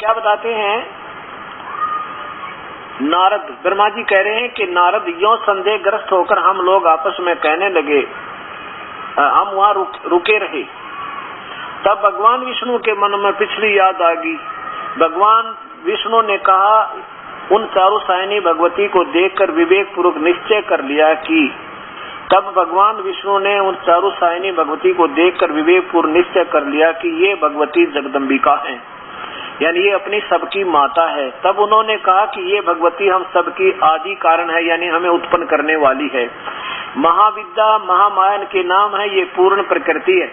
क्या बताते हैं नारद, ब्रह्मा जी कह रहे हैं कि नारद यो संदेहग्रस्त होकर हम लोग आपस में कहने लगे, हम वहां रुके रहे। तब भगवान विष्णु के मन में पिछली याद आ गई। भगवान विष्णु ने कहा, उन चारों सायनी भगवती को देखकर विवेक पूर्वक निश्चय कर लिया कि तब भगवान विष्णु ने उन चारों सायनी भगवती को देखकर विवेक पूर्वक निश्चय कर लिया कि ये भगवती जगदम्बिका है, यानी ये अपनी सबकी माता है। तब उन्होंने कहा कि ये भगवती हम सबकी आदि कारण है, यानी हमें उत्पन्न करने वाली है। महाविद्या महामाया के नाम है, ये पूर्ण प्रकृति है।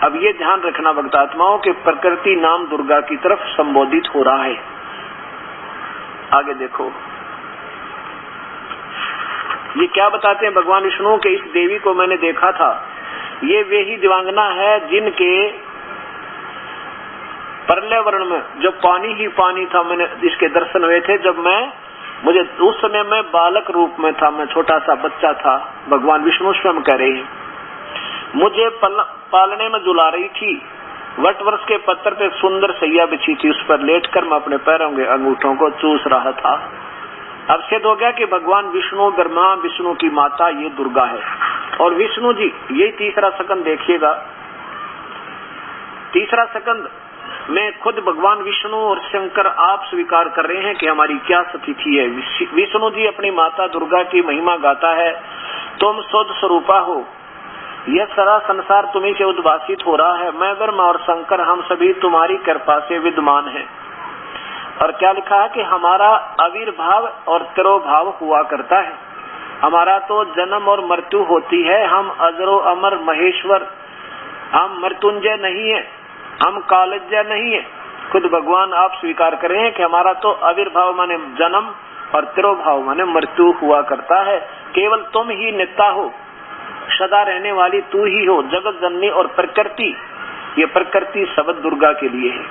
अब ये ध्यान रखना भक्तात्माओं के प्रकृति नाम दुर्गा की तरफ संबोधित हो रहा है। आगे देखो, ये क्या बताते हैं भगवान विष्णु के, इस देवी को मैंने देखा था, ये वे ही दिव्यांगना है जिनके पर्यावरण में जो पानी ही पानी था, मैंने इसके दर्शन हुए थे। जब मुझे उस समय मैं बालक रूप में था, मैं छोटा सा बच्चा था। भगवान विष्णु स्वयं कह रहे हैं, मुझे पालने में झुला रही थी। वट वृक्ष के पत्थर पे सुंदर सैया बिछी थी, उस पर लेटकर मैं अपने पैरों के अंगूठों को चूस रहा था। अब सिद्ध हो गया कि भगवान विष्णु ब्रह्मा विष्णु की माता ये दुर्गा है। और विष्णु जी, यही तीसरा सकंद देखिएगा, तीसरा सकंद में खुद भगवान विष्णु और शंकर आप स्वीकार कर रहे हैं कि हमारी क्या स्थिति है। विष्णु जी अपनी माता दुर्गा की महिमा गाता है, तुम शुद्ध स्वरूपा हो, यह सारा संसार तुम्ही से उद्भासित हो रहा है। मैं ब्रह्मा और शंकर हम सभी तुम्हारी कृपा से विद्यमान हैं। और क्या लिखा है कि हमारा आविर्भाव और तिरोभाव हुआ करता है। हमारा तो जन्म और मृत्यु होती है, हम अजरो अमर महेश्वर, हम मृत्युंजय नहीं है, हम कालज्य नहीं है। खुद भगवान आप स्वीकार कर रहे हैं कि हमारा तो आविर्भाव माने जन्म और तिरोभाव माने मृत्यु हुआ करता है। केवल तुम ही नित्य हो, सदा रहने वाली तू ही हो, जगत जननी और प्रकृति। ये प्रकृति शब्द दुर्गा के लिए है,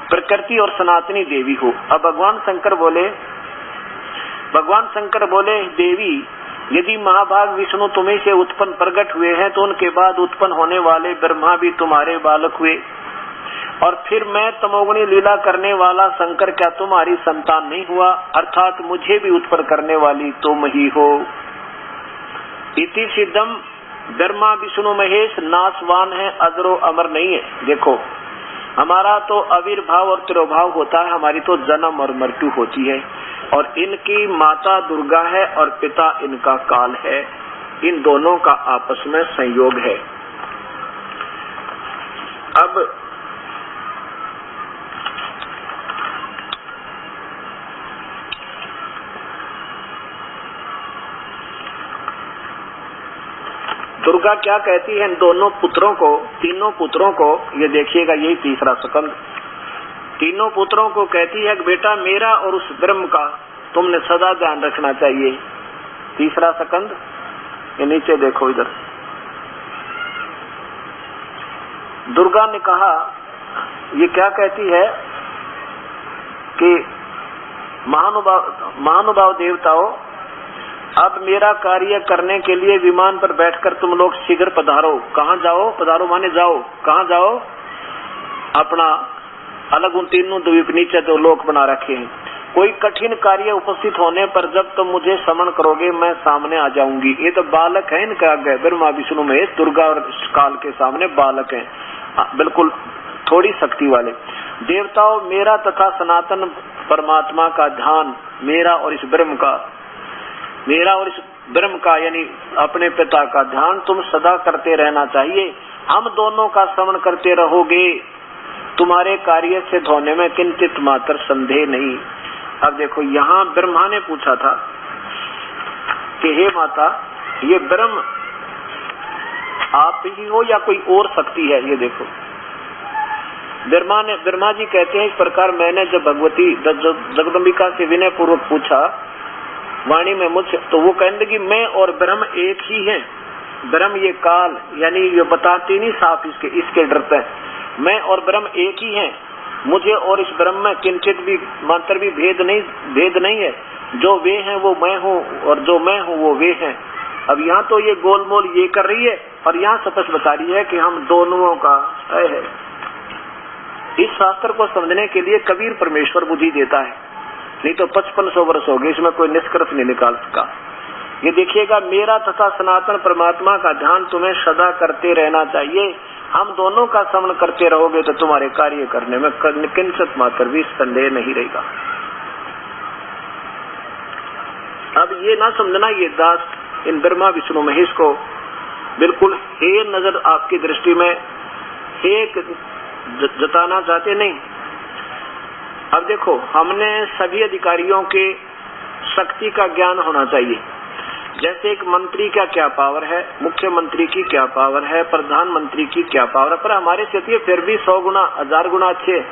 प्रकृति और सनातनी देवी हो। अब भगवान शंकर बोले देवी, यदि महाभाग विष्णु तुम्हीं से उत्पन्न प्रकट हुए हैं तो उनके बाद उत्पन्न होने वाले ब्रह्मा भी तुम्हारे बालक हुए, और फिर मैं तमोगुणी लीला करने वाला शंकर क्या तुम्हारी संतान नहीं हुआ? अर्थात मुझे भी उत्पन्न करने वाली तुम ही हो। इति सिद्धम, ब्रह्मा विष्णु महेश नाशवान है, अजरो अमर नहीं है। देखो, हमारा तो आविर्भाव और तिरोभाव होता है, हमारी तो जन्म और मृत्यु होती है, और इनकी माता दुर्गा है और पिता इनका काल है। इन दोनों का आपस में संयोग है। अब दुर्गा क्या कहती है इन दोनों पुत्रों को, तीनों पुत्रों को, ये देखिएगा, यही तीसरा सकंद। तीनों पुत्रों को कहती है कि बेटा मेरा और उस ब्रह्म का तुमने सदा ध्यान रखना चाहिए। तीसरा सकंद, ये नीचे देखो इधर। दुर्गा ने कहा, ये क्या कहती है कि महानुभाव देवताओं, अब मेरा कार्य करने के लिए विमान पर बैठकर तुम लोग शीघ्र पधारो। कहाँ जाओ? पधारो माने जाओ। कहाँ जाओ? अपना अलग उन तीनों द्वीप नीचे दो लोक बना रखे हैं। कोई कठिन कार्य उपस्थित होने पर जब तुम मुझे समन करोगे मैं सामने आ जाऊंगी। ये तो बालक है इनका आगे, ब्रह्मा विष्णु महेश, दुर्गा और काल के सामने बालक है, बिल्कुल थोड़ी शक्ति वाले। देवताओं, मेरा तथा सनातन परमात्मा का ध्यान, मेरा और इस ब्रह्म का यानी अपने पिता का ध्यान तुम सदा करते रहना चाहिए। हम दोनों का श्रवण करते रहोगे, तुम्हारे कार्य से होने में किंचित मात्र संदेह नहीं। अब देखो, यहाँ ब्रह्मा ने पूछा था कि हे माता, ये ब्रह्म आप ही हो या कोई और शक्ति है? ये देखो, ब्रह्मा जी कहते हैं, इस प्रकार मैंने जब भगवती जगदम्बिका से विनय पूर्वक पूछा वाणी में मुझसे, तो वो कहने लगी मैं और ब्रह्म एक ही हैं। ब्रह्म ये काल, यानी ये बताती नहीं साफ, इसके डरते हैं। मैं और ब्रह्म एक ही हैं, मुझे और इस ब्रह्म में किंचित भी मात्र भी भेद नहीं है। जो वे हैं वो मैं हूँ, और जो मैं हूँ वो वे हैं। अब यहाँ तो ये गोलमोल ये कर रही है, और यहाँ स्पष्ट बता रही है कि हम दोनों का है। इस शास्त्र को समझने के लिए कबीर परमेश्वर बुद्धि देता है, नहीं तो 5500 वर्ष हो गए, इसमें कोई निष्कर्ष नहीं निकाल सका। ये देखिएगा, मेरा तथा सनातन परमात्मा का ध्यान तुम्हें सदा करते रहना चाहिए। हम दोनों का श्रवण करते रहोगे तो तुम्हारे कार्य करने में किंचित मात्र भी संदेह नहीं रहेगा। अब ये ना समझना ये दास इन ब्रह्मा विष्णु महेश को बिल्कुल हे नजर आपकी दृष्टि में हे जताना चाहते, नहीं। अब देखो, हमने सभी अधिकारियों के शक्ति का ज्ञान होना चाहिए। जैसे एक मंत्री का क्या पावर है, मुख्यमंत्री की क्या पावर है, प्रधानमंत्री की क्या पावर है, पर हमारे से फिर भी 100 गुना 1000 गुना अच्छे,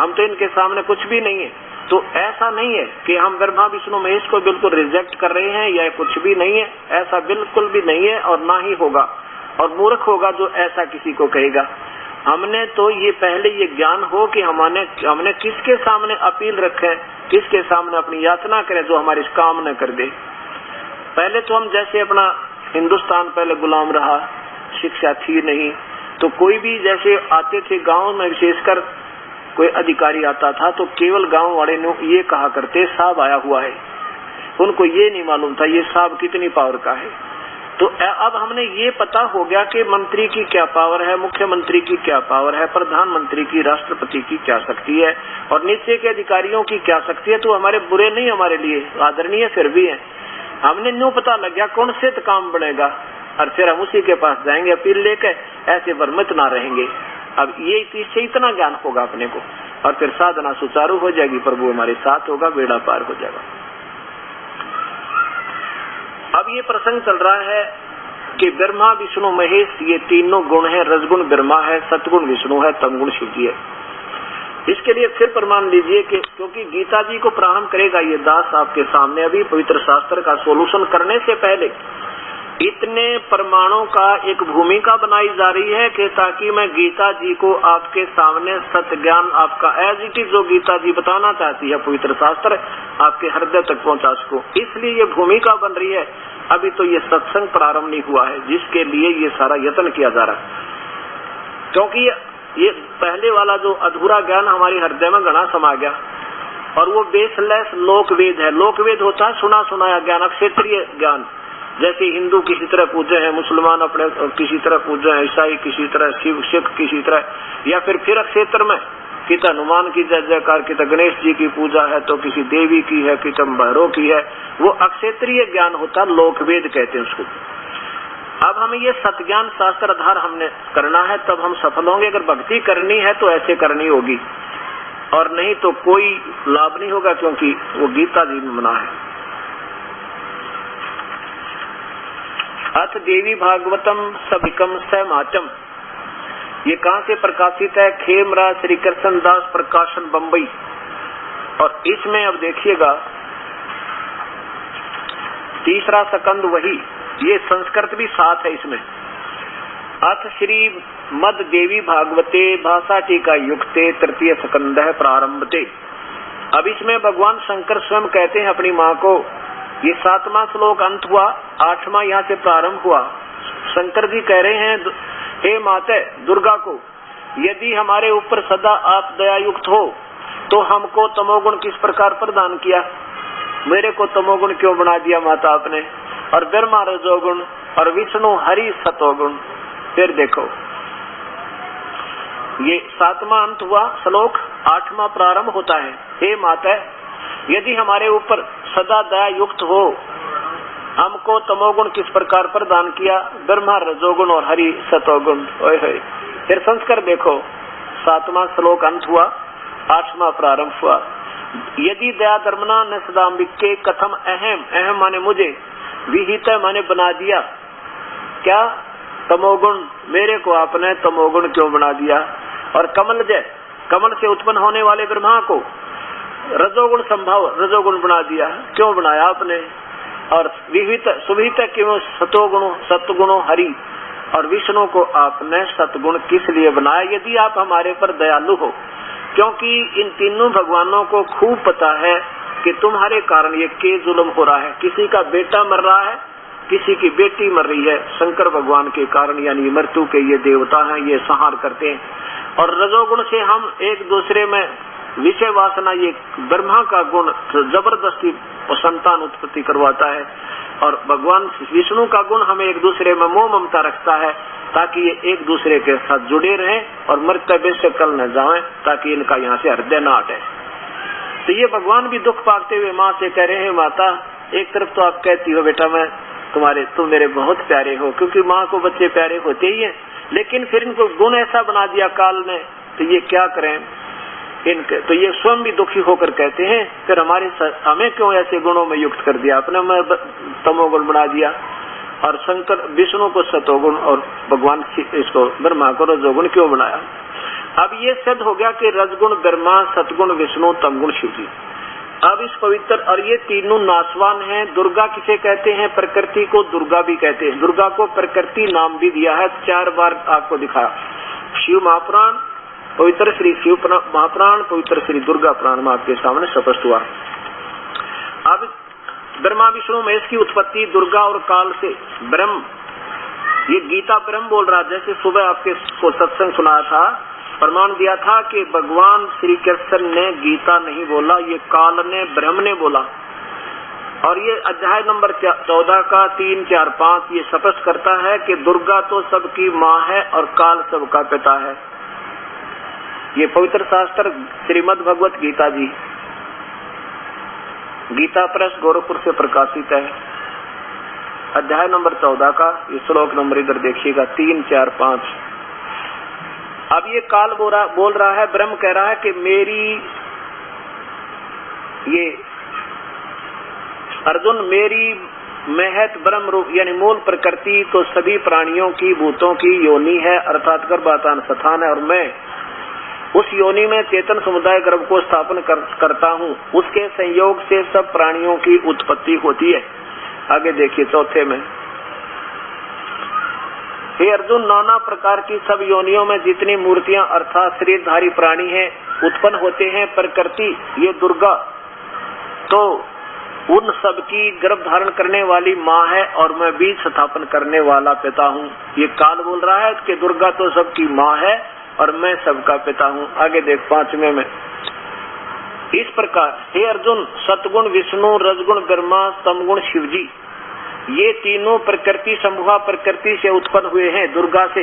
हम तो इनके सामने कुछ भी नहीं है। तो ऐसा नहीं है कि हम ब्रह्मा विष्णु महेश को बिल्कुल रिजेक्ट कर रहे हैं या कुछ भी नहीं है, ऐसा बिल्कुल भी नहीं है और ना ही होगा। और मूर्ख होगा जो ऐसा किसी को कहेगा। हमने तो ये पहले ये ज्ञान हो कि हमने किसके सामने अपील रखे, किसके सामने अपनी याचना करें जो हमारी काम न कर दे। पहले तो हम जैसे अपना हिंदुस्तान पहले गुलाम रहा, शिक्षा थी नहीं, तो कोई भी जैसे आते थे गांव में, विशेषकर कोई अधिकारी आता था तो केवल गांव वाले ने ये कहा करते साहब आया हुआ है, उनको ये नहीं मालूम था ये साहब कितनी पावर का है। तो अब हमने ये पता हो गया कि मंत्री की क्या पावर है, मुख्यमंत्री की क्या पावर है, प्रधानमंत्री की, राष्ट्रपति की क्या शक्ति है और नीचे के अधिकारियों की क्या शक्ति है। तो हमारे बुरे नहीं, हमारे लिए आदरणीय फिर भी है। हमने न्यू पता लग गया कौन से तो काम बनेगा और फिर हम उसी के पास जाएंगे अपील लेकर, ऐसे भ्रमित ना रहेंगे। अब ये इससे इतना ज्ञान होगा अपने को और फिर साधना सुचारू हो जाएगी, प्रभु हमारे साथ होगा, बेड़ा पार हो जाएगा। अब ये प्रसंग चल रहा है कि ब्रह्मा विष्णु महेश ये तीनों गुण है, रजगुण ब्रह्मा है, सतगुण विष्णु है, तमगुण शिव जी है। इसके लिए फिर प्रमाण लीजिए कि क्योंकि गीता जी को प्रारंभ करेगा ये दास आपके सामने, अभी पवित्र शास्त्र का सोल्यूशन करने से पहले इतने प्रमाणों का एक भूमिका बनाई जा रही है कि ताकि मैं गीता जी को आपके सामने सत्य ज्ञान आपका एज इट इज जो गीता जी बताना चाहती है पवित्र शास्त्र आपके हृदय तक पहुंचा सको, इसलिए ये भूमिका बन रही है। अभी तो ये सत्संग प्रारंभ नहीं हुआ है जिसके लिए ये सारा यत्न किया जा रहा है, क्योंकि ये पहले वाला जो अधूरा ज्ञान हमारे हृदय में घना समा गया और वो बेसलेस लोकवेद है। लोकवेद होता है सुना सुनाया ज्ञान, क्षेत्रीय ज्ञान। जैसे हिंदू किसी तरह पूजे हैं, मुसलमान अपने किसी तरह पूजे हैं, ईसाई किसी तरह, शिव सिख किसी तरह, या फिर क्षेत्र में कि हनुमान की जय जयकार, कि गणेश जी की पूजा है तो किसी देवी की है, कि भैरव की है। वो अक्षेत्रीय ज्ञान होता, लोकवेद कहते हैं उसको। अब हमें ये सतज्ञान शास्त्र आधार हमने करना है, तब हम सफल होंगे। अगर भक्ति करनी है तो ऐसे करनी होगी और नहीं तो कोई लाभ नहीं होगा, क्योंकि वो गीता जी में मना है। अथ देवी भागवतम सभिकम सहमाचम, ये कहाँ से प्रकाशित है? खेमरा श्री कृष्ण दास प्रकाशन बम्बई। और इसमें अब देखिएगा तीसरा सकंद वही, ये संस्कृत भी साथ है इसमें। अथ श्री मद देवी भागवते भाषा टीका युक्ते तृतीय सकंद है प्रारंभते। अब इसमें भगवान शंकर स्वयं कहते हैं अपनी माँ को, ये 7वां श्लोक अंत हुआ, 8वां यहाँ से प्रारंभ हुआ। शंकर जी कह रहे हैं, हे माते दुर्गा को, यदि हमारे ऊपर सदा आप दयायुक्त हो तो हमको तमोगुण किस प्रकार प्रदान किया? मेरे को तमोगुण क्यों बना दिया माता आपने? और ब्रह्मा रजोगुण और विष्णु हरि सतोगुण। फिर देखो ये 7वां अंत हुआ श्लोक, 8वां प्रारंभ होता है। हे माता यदि हमारे ऊपर सदा दया युक्त हो, हमको तमोगुण किस प्रकार प्रदान किया? ब्रह्मा रजोगुण और हरि सतोगुण। फिर संस्कार देखो, 7वां श्लोक अंत हुआ, 8वां प्रारंभ हुआ। यदि दया धर्मना न सदाम्बिके कथम अहम, अहम माने मुझे, विहित माने बना दिया, क्या? तमोगुण, मेरे को आपने तमोगुण क्यों बना दिया? और कमल जय, कमल से उत्पन्न होने वाले ब्रह्मा को रजोगुण संभव रजोगुण बना दिया, क्यों बनाया आपने? और विहित सुविहित क्यों? सतोगुण सतगुणों हरि और विष्णु को आपने सतगुण किस लिए बनाया? यदि आप हमारे पर दयालु हो, क्योंकि इन तीनों भगवानों को खूब पता है कि तुम्हारे कारण ये के जुल्म हो रहा है। किसी का बेटा मर रहा है किसी की बेटी मर रही है, शंकर भगवान के कारण यानी मृत्यु के ये देवता हैं, ये संहार करते हैं। और रजोगुण से हम एक दूसरे में विषय वासना, ये ब्रह्मा का गुण जबरदस्ती संतान उत्पत्ति करवाता है, और भगवान विष्णु का गुण हमें एक दूसरे में मोह ममता रखता है ताकि ये एक दूसरे के साथ जुड़े रहें और मृत्यु से कल न जाएं, ताकि इनका यहाँ से हृदय न हटे। तो ये भगवान भी दुख पाते हुए माँ से कह रहे हैं, माता एक तरफ तो आप कहती हो बेटा मैं तुम मेरे बहुत प्यारे हो, क्योंकि माँ को बच्चे प्यारे होते ही हैं, लेकिन फिर इनको गुण ऐसा बना दिया काल ने, तो ये क्या करें इनके। तो ये स्वयं भी दुखी होकर कहते हैं, फिर हमें क्यों ऐसे गुणों में युक्त कर दिया, अपने में तमोगुण बना दिया, और शंकर विष्णु को सतोगुण और भगवान इसको ब्रह्मा को रजोगुण क्यों बनाया। अब ये सिद्ध हो गया कि रजगुण ब्रह्मा, सतगुण विष्णु, तमगुण शिव जी। अब इस पवित्र, और ये तीनों नाशवान हैं। दुर्गा किसे कहते हैं? प्रकृति को दुर्गा भी कहते हैं। दुर्गा को प्रकृति नाम भी दिया है, 4 बार आपको दिखाया। शिव महापुराण, पवित्र श्री शिव महापुराण, पवित्र श्री दुर्गा पुराण में आपके सामने स्पष्ट हुआ। अब ब्रह्मा विष्णु महेश की उत्पत्ति दुर्गा और काल से। ब्रह्म, ये गीता ब्रह्म बोल रहा, जैसे सुबह आपके को सत्संग सुनाया था, प्रमाण दिया था कि भगवान श्री कृष्ण ने गीता नहीं बोला, ये काल ने, ब्रह्म ने बोला। और ये अध्याय नंबर 14 का 3, 4, 5 ये स्पष्ट करता है कि दुर्गा तो सबकी माँ है और काल सबका पिता है। ये पवित्र शास्त्र श्रीमद् भगवत गीता जी, गीता प्रेस गोरखपुर से प्रकाशित है। अध्याय नंबर 14 का ये श्लोक नंबर इधर देखिएगा, 3, 4, 5। अब ये काल बोल रहा है, ब्रह्म कह रहा है कि मेरी ये अर्जुन, मेरी महत ब्रह्म रूप यानी मूल प्रकृति तो सभी प्राणियों की, भूतों की योनि है, अर्थात गर्भाधान स्थान है, और मैं उस योनि में चेतन समुदाय गर्भ को स्थापन करता हूँ। उसके संयोग से सब प्राणियों की उत्पत्ति होती है। आगे देखिए 4 में, हे अर्जुन, नाना प्रकार की सब योनियों में जितनी मूर्तियां अर्थात शरीरधारी प्राणी हैं उत्पन्न होते हैं, प्रकृति ये दुर्गा तो उन सब की गर्भ धारण करने वाली माँ है, और मैं बीज स्थापन करने वाला पिता हूँ। ये काल बोल रहा है कि दुर्गा तो सबकी माँ है और मैं सबका पिता हूँ। आगे देख 5 में, इस प्रकार हे अर्जुन, सतगुण विष्णु, रजगुण ब्रह्मा, तमगुण शिव जी, ये तीनों प्रकृति संभवा प्रकृति से उत्पन्न हुए हैं, दुर्गा से।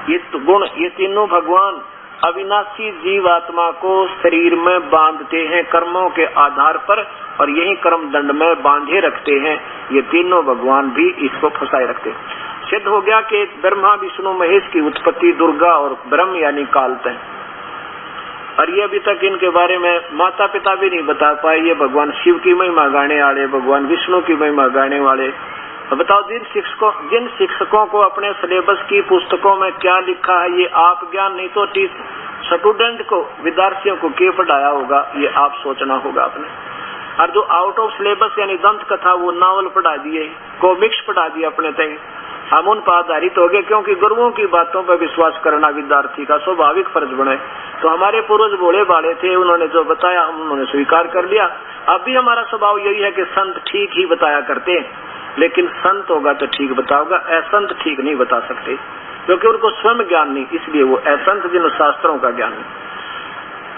ये गुण, ये तीनों भगवान अविनाशी जीवात्मा को शरीर में बांधते हैं कर्मों के आधार पर, और यही कर्म दंड में बांधे रखते हैं। ये तीनों भगवान भी इसको फंसाए रखते हैं। सिद्ध हो गया कि ब्रह्मा विष्णु महेश की उत्पत्ति दुर्गा और ब्रह्म यानी काल है। और ये अभी तक इनके बारे में माता पिता भी नहीं बता पाए। ये भगवान शिव की महिमा गाने वाले, भगवान विष्णु की महिमा गाने वाले। तो बताओ, जिन शिक्षकों को अपने सिलेबस की पुस्तकों में क्या लिखा है, ये आप ज्ञान नहीं तो स्टूडेंट को, विद्यार्थियों को क्या पढ़ाया होगा, ये आप सोचना होगा आपने। और जो आउट ऑफ सिलेबस यानी दंत कथा, वो नावल पढ़ा दिए, कॉमिक्स पढ़ा दिए अपने तय, हम उन पर आधारित हो गए, क्योंकि गुरुओं की बातों पर विश्वास करना विद्यार्थी का स्वाभाविक फर्ज बने। तो हमारे पूर्वज भोले भाले थे, उन्होंने जो बताया हम उन्होंने स्वीकार कर लिया। अब भी हमारा स्वभाव यही है कि संत ठीक ही बताया करते हैं, लेकिन संत होगा तो ठीक बताओगा, असंत ठीक नहीं बता सकते, क्योंकि उनको स्वयं ज्ञान नहीं, इसलिए वो असंत जिन शास्त्रों का ज्ञान नहीं।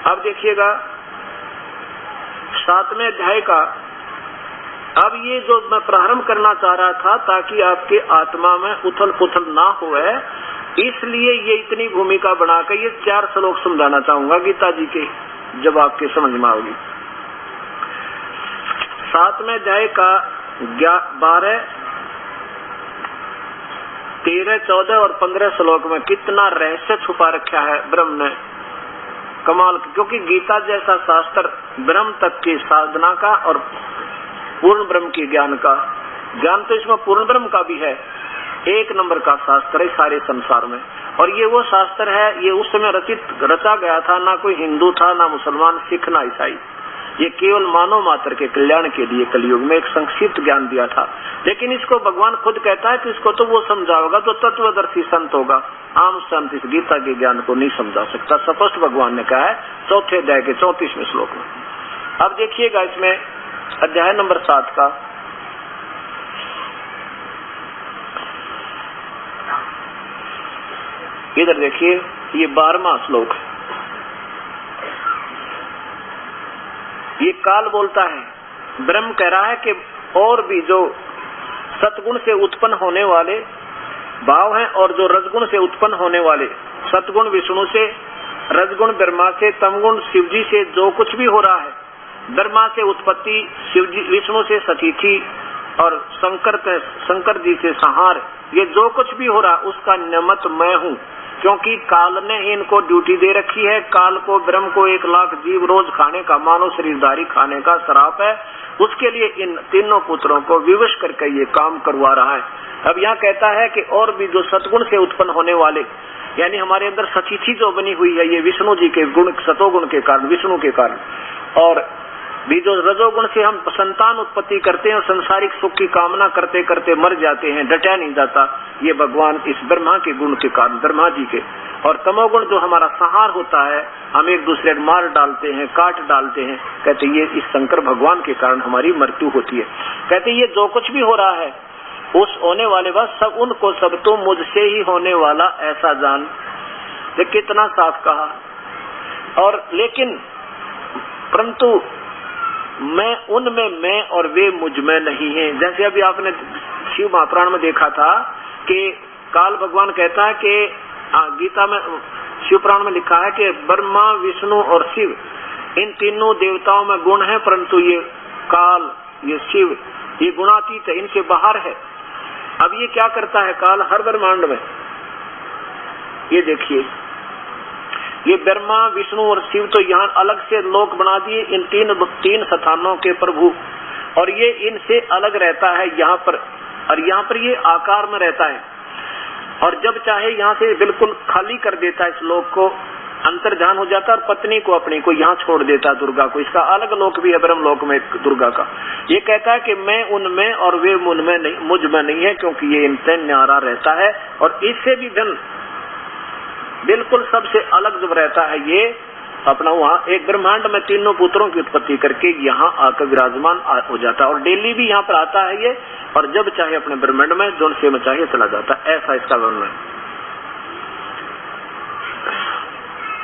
अब देखिएगा 7वें अध्याय का। अब ये जो मैं प्रारंभ करना चाह रहा था, ताकि आपके आत्मा में उथल पुथल ना होए, इसलिए ये इतनी भूमिका बनाकर ये 4 श्लोक समझाना चाहूंगा गीता जी के, जब आपके समझ में आओगी। 7वें अध्याय का 12, 13, 14 और 15 श्लोक में कितना रहस्य छुपा रखा है ब्रह्म ने, कमाल। क्योंकि गीता जैसा शास्त्र ब्रह्म तक की साधना का और पूर्ण ब्रह्म के ज्ञान का, ज्ञान तो इसमें पूर्ण ब्रह्म का भी है, 1 नंबर का शास्त्र है सारे संसार में। और ये वो शास्त्र है, ये उस समय रचा गया था, ना कोई हिंदू था, ना मुसलमान, सिख, ना ईसाई। ये केवल मानव मात्र के कल्याण के लिए कलयुग में एक संक्षिप्त ज्ञान दिया था। लेकिन इसको भगवान खुद कहता है कि इसको तो वो समझाओगा तो तत्वदर्शी संत होगा, आम संत इस गीता के ज्ञान को नहीं समझा सकता। स्पष्ट भगवान ने कहा है 4थे अध्याय के 34वें श्लोक में। अब देखिएगा इसमें अध्याय नंबर 7 का इधर देखिए, ये 12वां श्लोक है। ये काल बोलता है, ब्रह्म कह रहा है कि और भी जो सतगुण से उत्पन्न होने वाले भाव हैं और जो रजगुण से उत्पन्न होने वाले, सतगुण विष्णु से, रजगुण ब्रह्मा से, तमगुण शिवजी से जो कुछ भी हो रहा है, ब्रह्मा से उत्पत्ति, शिवजी विष्णु से सतीथि और शंकर जी से संहार, ये जो कुछ भी हो रहा उसका निमित्त मैं हूँ, क्योंकि काल ने ही इनको ड्यूटी दे रखी है। काल को ब्रह्म को 1 लाख जीव रोज खाने का, मानव शरीरधारी खाने का श्राप है, उसके लिए इन तीनों पुत्रों को विवश करके ये काम करवा रहा है। अब यहाँ कहता है कि और भी जो सतगुण से उत्पन्न होने वाले, यानी हमारे अंदर सतीथि जो बनी हुई है, ये विष्णु जी के गुण, सतोगुण के कारण, विष्णु के कारण, और भी जो रजोगुण से हम संतान उत्पत्ति करते हैं, संसारिक सुख की कामना करते करते मर जाते हैं, डटा नहीं जाता, ये भगवान इस ब्रह्मा के गुण के कारण, ब्रह्मा जी के। और तमोगुण जो हमारा संहार होता है, हम एक दूसरे को मार डालते हैं, काट डालते हैं, कहते ये इस शंकर भगवान के कारण हमारी मृत्यु होती है। कहते ये जो कुछ भी हो रहा है उस होने वाले बस सब उनको सब तो मुझसे ही होने वाला ऐसा जान। ये कितना साफ कहा। और लेकिन परंतु मैं उनमें मैं और वे मुझ में नहीं है। जैसे अभी आपने शिव महापुराण में देखा था कि काल भगवान कहता है कि गीता में, शिव पुराण में लिखा है कि ब्रह्मा, विष्णु और शिव, इन तीनों देवताओं में गुण है, परंतु ये काल, ये शिव, ये गुणातीत है, इनसे बाहर है। अब ये क्या करता है काल हर ब्रह्मांड में? ये देखिए, ये ब्रह्मा, विष्णु और शिव तो यहाँ अलग से लोक बना दिए, इन तीन स्थानों के प्रभु, और ये इनसे अलग रहता है यहाँ पर, और यहाँ पर ये आकार में रहता है, और जब चाहे यहाँ से बिल्कुल खाली कर देता है इस लोक को, अंतर्ध्यान हो जाता है, और पत्नी को अपनी को यहाँ छोड़ देता है, दुर्गा को। इसका अलग लोक भी है ब्रह्म लोक में दुर्गा का। ये कहता है कि मैं उनमें और वे उनमें नहीं, मुझ में नहीं है, क्योंकि ये इनसे न्यारा रहता है, और इससे भी धन बिल्कुल सबसे अलग जब रहता है, ये अपना वहाँ एक ब्रह्मांड में तीनों पुत्रों की उत्पत्ति करके यहाँ आकर विराजमान हो जाता है, और डेली भी यहाँ पर आता है ये, और जब चाहे अपने ब्रह्मांड में जो से में चाहे चला जाता है। ऐसा इसका वर्णन है।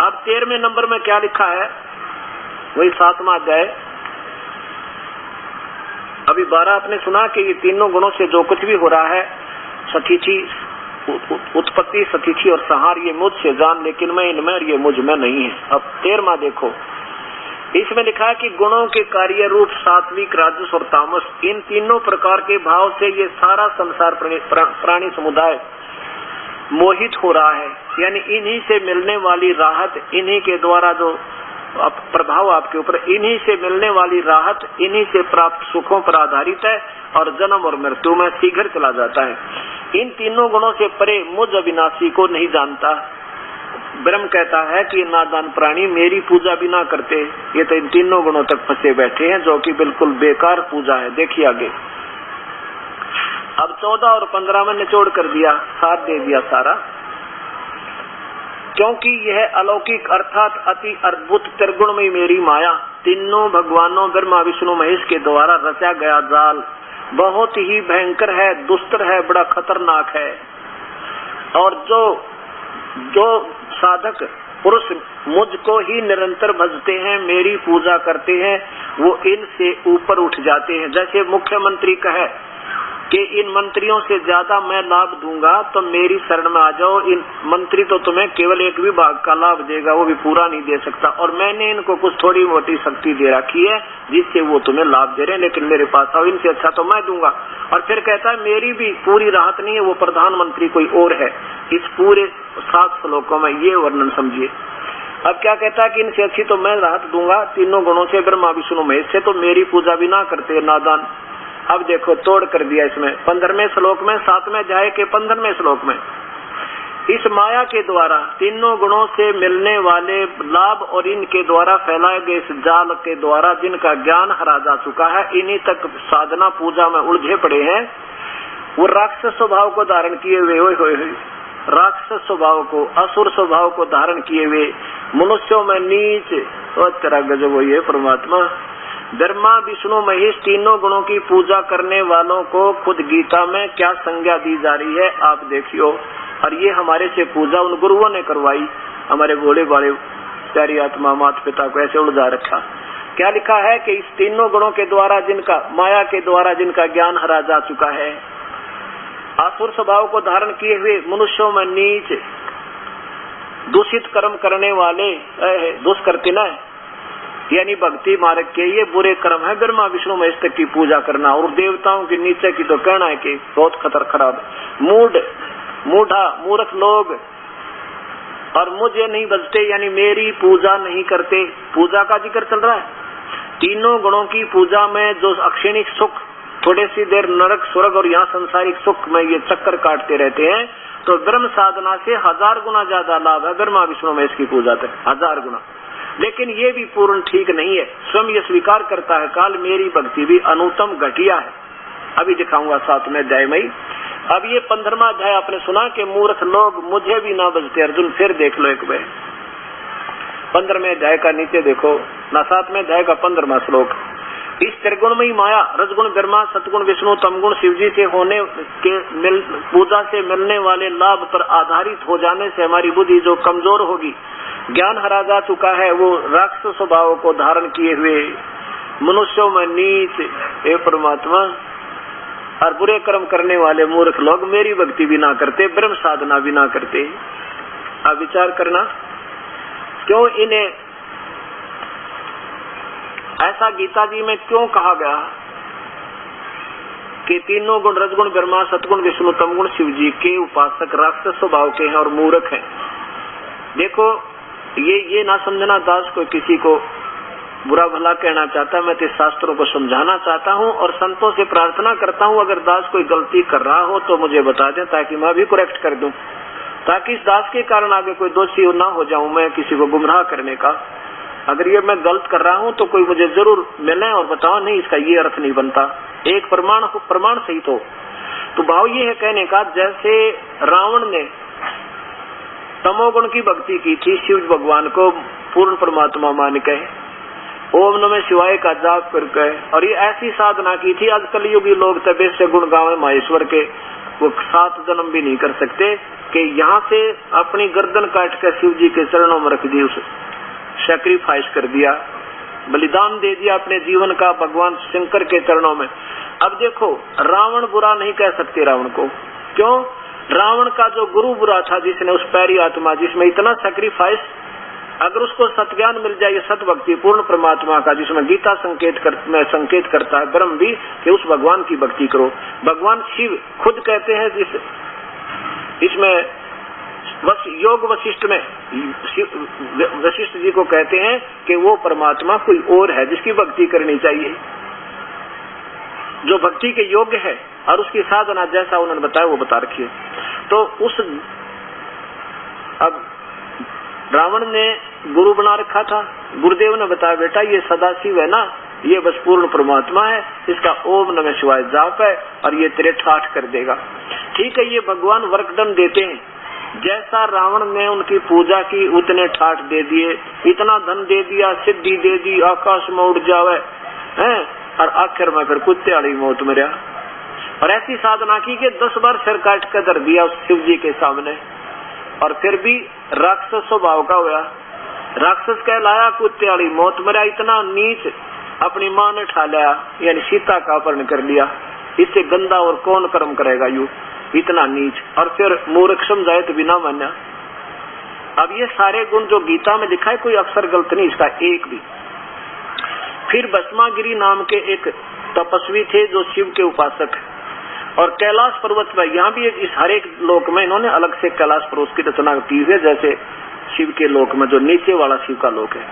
अब 13वें नंबर में क्या लिखा है, वही 7वां अध्याय। अभी 12 आपने सुना कि ये तीनों गुणों से जो कुछ भी हो रहा है, सतीथि, उत्पत्ति, सतीथि और संहार, ये मुझ से जान, लेकिन मैं इनमें और ये मुझ में नहीं है। अब 13वां देखो, इसमें लिखा है कि गुणों के कार्य रूप सात्विक, राजस और तामस, इन तीनों प्रकार के भाव से ये सारा संसार प्राणी समुदाय मोहित हो रहा है। यानी इन्हीं से मिलने वाली राहत, इन्हीं के द्वारा जो प्रभाव आपके ऊपर, इन्हीं से मिलने वाली राहत, इन्हीं से प्राप्त सुखों पर आधारित है, और जन्म और मृत्यु में शीघ्र चला जाता है। इन तीनों गुणों से परे मुझ अविनाशी को नहीं जानता। ब्रह्म कहता है कि नादान प्राणी मेरी पूजा भी ना करते, ये तो इन तीनों गुणों तक फंसे बैठे हैं, जो कि बिल्कुल बेकार पूजा है। देखिए आगे, अब 14 और 15 में निचोड़ कर दिया, साथ दे दिया सारा। क्योंकि यह अलौकिक अर्थात अति अद्भुत त्रिगुणमयी मेरी माया, तीनों भगवानों ब्रह्मा, विष्णु, महेश के द्वारा रचा गया जाल बहुत ही भयंकर है, दुस्तर है, बड़ा खतरनाक है। और जो साधक पुरुष मुझको ही निरंतर भजते हैं, मेरी पूजा करते हैं, वो इनसे ऊपर उठ जाते हैं। जैसे मुख्यमंत्री कहे कि इन मंत्रियों से ज्यादा मैं लाभ दूंगा, तो मेरी शरण में आ जाओ। इन मंत्री तो तुम्हें केवल एक विभाग का लाभ देगा, वो भी पूरा नहीं दे सकता, और मैंने इनको कुछ थोड़ी मोटी शक्ति दे रखी है जिससे वो तुम्हें लाभ दे रहे हैं, लेकिन मेरे पास आओ, इनसे अच्छा तो मैं दूंगा। और फिर कहता है मेरी भी पूरी राहत नहीं है, वो प्रधानमंत्री कोई और है। इस पूरे 7 श्लोकों में ये वर्णन समझिए। अब क्या कहता है कि इनसे अच्छी तो मैं राहत दूंगा तीनों गुणों से, ब्रह्मा, विष्णु, महेश से, तो मेरी पूजा भी ना करते नादान। अब देखो तोड़ कर दिया इसमें 15वें श्लोक में, 7वें अध्याय के 15वें श्लोक में, इस माया के द्वारा तीनों गुणों से मिलने वाले लाभ और इनके द्वारा फैलाए गए इस जाल के द्वारा जिनका ज्ञान हरा जा चुका है, इन्हीं तक साधना पूजा में उलझे पड़े हैं। वो राक्षस स्वभाव को धारण किए हुए, राक्षस स्वभाव को, असुर स्वभाव को धारण किए हुए, मनुष्यों में नीच और तेरा गजब हुई है परमात्मा। ब्रह्मा, विष्णु, महेश तीनों गुणों की पूजा करने वालों को खुद गीता में क्या संज्ञा दी जा रही है, आप देखियो। और ये हमारे से पूजा उन गुरुओं ने करवाई। हमारे भोले भाले प्यारी आत्मा माता पिता को ऐसे उलझा रखा। क्या लिखा है कि इस तीनों गुणों के द्वारा जिनका, माया के द्वारा जिनका ज्ञान हरा जा चुका है, आसुर स्वभाव को धारण किए हुए मनुष्यों में नीच दूषित कर्म करने वाले, दुष्कृत्य न यानी भक्ति मार्ग के ये बुरे कर्म है। ब्रह्मा विष्णु महेश की पूजा करना और देवताओं के नीचे की तो कहना है कि बहुत खराब। मूढ़ा मूर्ख लोग और मुझे नहीं बजते यानी मेरी पूजा नहीं करते। पूजा का जिक्र चल रहा है। तीनों गुणों की पूजा में जो अक्षणिक सुख, थोड़ी सी देर नरक स्वर्ग और यहाँ संसारिक सुख में ये चक्कर काटते रहते हैं, तो ब्रह्म साधना से 1000 गुना ज्यादा लाभ है ब्रह्मा विष्णु महेश की पूजा तक, 1000 गुना। लेकिन ये भी पूर्ण ठीक नहीं है। स्वयं ये स्वीकार करता है काल मेरी भक्ति भी अनुत्तम घटिया है। अभी दिखाऊंगा 7वें अध्याय में। अब ये 15वां अध्याय आपने सुना कि मूर्ख लोग मुझे भी ना बजते। अर्जुन फिर देख लो एक बार 15वें अध्याय का नीचे देखो ना, 7वें अध्याय का 15वां श्लोक। इस त्रिगुणमयी माया रजगुण ब्रह्मा, सतगुण विष्णु, तमगुण शिवजी से होने के पूजा से मिलने वाले लाभ पर आधारित हो जाने से हमारी बुद्धि जो कमजोर होगी, ज्ञान हरा जा चुका है, वो राक्षस स्वभाव को धारण किए हुए मनुष्यों में नीच हे परमात्मा और बुरे कर्म करने वाले मूर्ख लोग मेरी भक्ति भी ना करते, ब्रह्म साधना भी ना करते। अब विचार करना क्यों इन्हें ऐसा गीता जी में क्यों कहा गया कि तीनों गुण रजगुण ब्रह्मा, सतगुण विष्णु, तमगुण शिव जी के उपासक राक्षस स्वभाव के हैं और मूर्ख हैं। देखो ये ना समझना दास को किसी को बुरा भला कहना चाहता, मैं तो शास्त्रों को समझाना चाहता हूँ और संतों से प्रार्थना करता हूँ अगर दास कोई गलती कर रहा हो तो मुझे बता दें ताकि मैं भी करेक्ट कर दूं, ताकि इस दास के कारण आगे कोई दोषी ना हो जाऊं मैं किसी को गुमराह करने का। अगर ये मैं गलत कर रहा हूँ तो कोई मुझे जरूर मिले और बताओ नहीं इसका ये अर्थ नहीं बनता, एक प्रमाण सहित हो। तो भाव ये है कहने का, जैसे रावण ने तमोगुण की भक्ति की थी शिव भगवान को पूर्ण परमात्मा मान के, ओम नमः शिवाय का जाप करके, और ये ऐसी साधना की थी। आज कलयुगी लोग तबे से गुण गावे माहेश्वर के, वो 7 जन्म भी नहीं कर सकते कि यहाँ से अपनी गर्दन काट कर शिव जी के चरणों में रख दी, उसे सैक्रिफाइस कर दिया, बलिदान दे दिया अपने जीवन का भगवान शंकर के चरणों में। अब देखो रावण बुरा नहीं कह सकते रावण को, क्यों? रावण का जो गुरु बुरा था, जिसने उस पैरी आत्मा जिसमें इतना सैक्रिफाइस, अगर उसको सत्ज्ञान मिल जाए, सत भक्ति पूर्ण परमात्मा का, जिसमें गीता संकेत करता है ब्रह्म भी कि उस भगवान की भक्ति करो। भगवान शिव खुद कहते हैं इसमें योग वशिष्ठ में वशिष्ठ जी को कहते हैं कि वो परमात्मा कोई और है जिसकी भक्ति करनी चाहिए, जो भक्ति के योग्य है और उसकी साधना जैसा उन्होंने बताया वो बता रखी है। तो उस अब रावण ने गुरु बना रखा था, गुरुदेव ने बताया बेटा ये सदाशिव है ना, ये बस पूर्ण परमात्मा है, इसका ओम नमः शिवाय जाप है और ये तेरे ठाठ कर देगा। ठीक है, ये भगवान वर्कडन देते हैं। जैसा रावण ने उनकी पूजा की उतने ठाठ दे दिए, इतना धन दे दिया, सिद्धि दे दी, आकाश में उड़ जावे हैं, और आखिर में फिर कुत्ते वाली मौत मरिया। और ऐसी साधना की कि 10 बार सिर काट कर धर दिया उस शिव जी के सामने, और फिर भी राक्षस स्वभाव का हुआ, राक्षस कहलाया, कुत्ते वाली मौत मरिया। इतना नीच अपनी मां ने ठा लिया, यानी सीता का अपहरण कर लिया। इससे गंदा और कौन कर्म करेगा यू, इतना नीच। और फिर मूर्ख समझाए तो बिना माना। अब ये सारे गुण जो गीता में दिखाए कोई अक्षर गलत नहीं इसका एक भी। फिर भस्मागिरी नाम के एक तपस्वी थे जो शिव के उपासक, और कैलाश पर्वत में, यहाँ भी इस हर एक लोक में इन्होंने अलग से कैलाश पर्वत की रचना की है। जैसे शिव के लोक में जो नीचे वाला शिव का लोक है,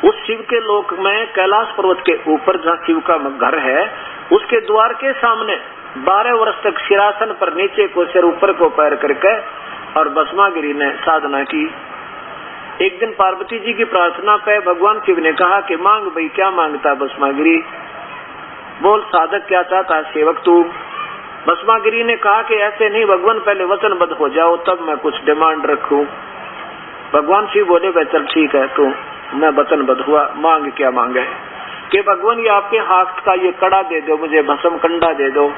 उस शिव के लोक में कैलाश पर्वत के ऊपर जहाँ शिव का घर है, उसके द्वार के सामने 12 वर्ष तक सिरासन पर नीचे को सिर ऊपर को पैर करके और भस्मागिरी ने साधना की। एक दिन पार्वती जी की प्रार्थना पे भगवान शिव ने कहा कि मांग भाई, क्या मांगता भस्मागिरी, बोल साधक क्या चाहता है सेवक तू। भस्मागिरी ने कहा कि ऐसे नहीं भगवान, पहले वचनबद्ध हो जाओ तब मैं कुछ डिमांड रखूं। भगवान शिव बोले भाई चल ठीक है, तो मैं वचनबद्ध हुआ, मांग क्या मांगे कि भगवान ये आपके हाथ का ये कड़ा दे दो, मुझे भस्म कंडा दे दो,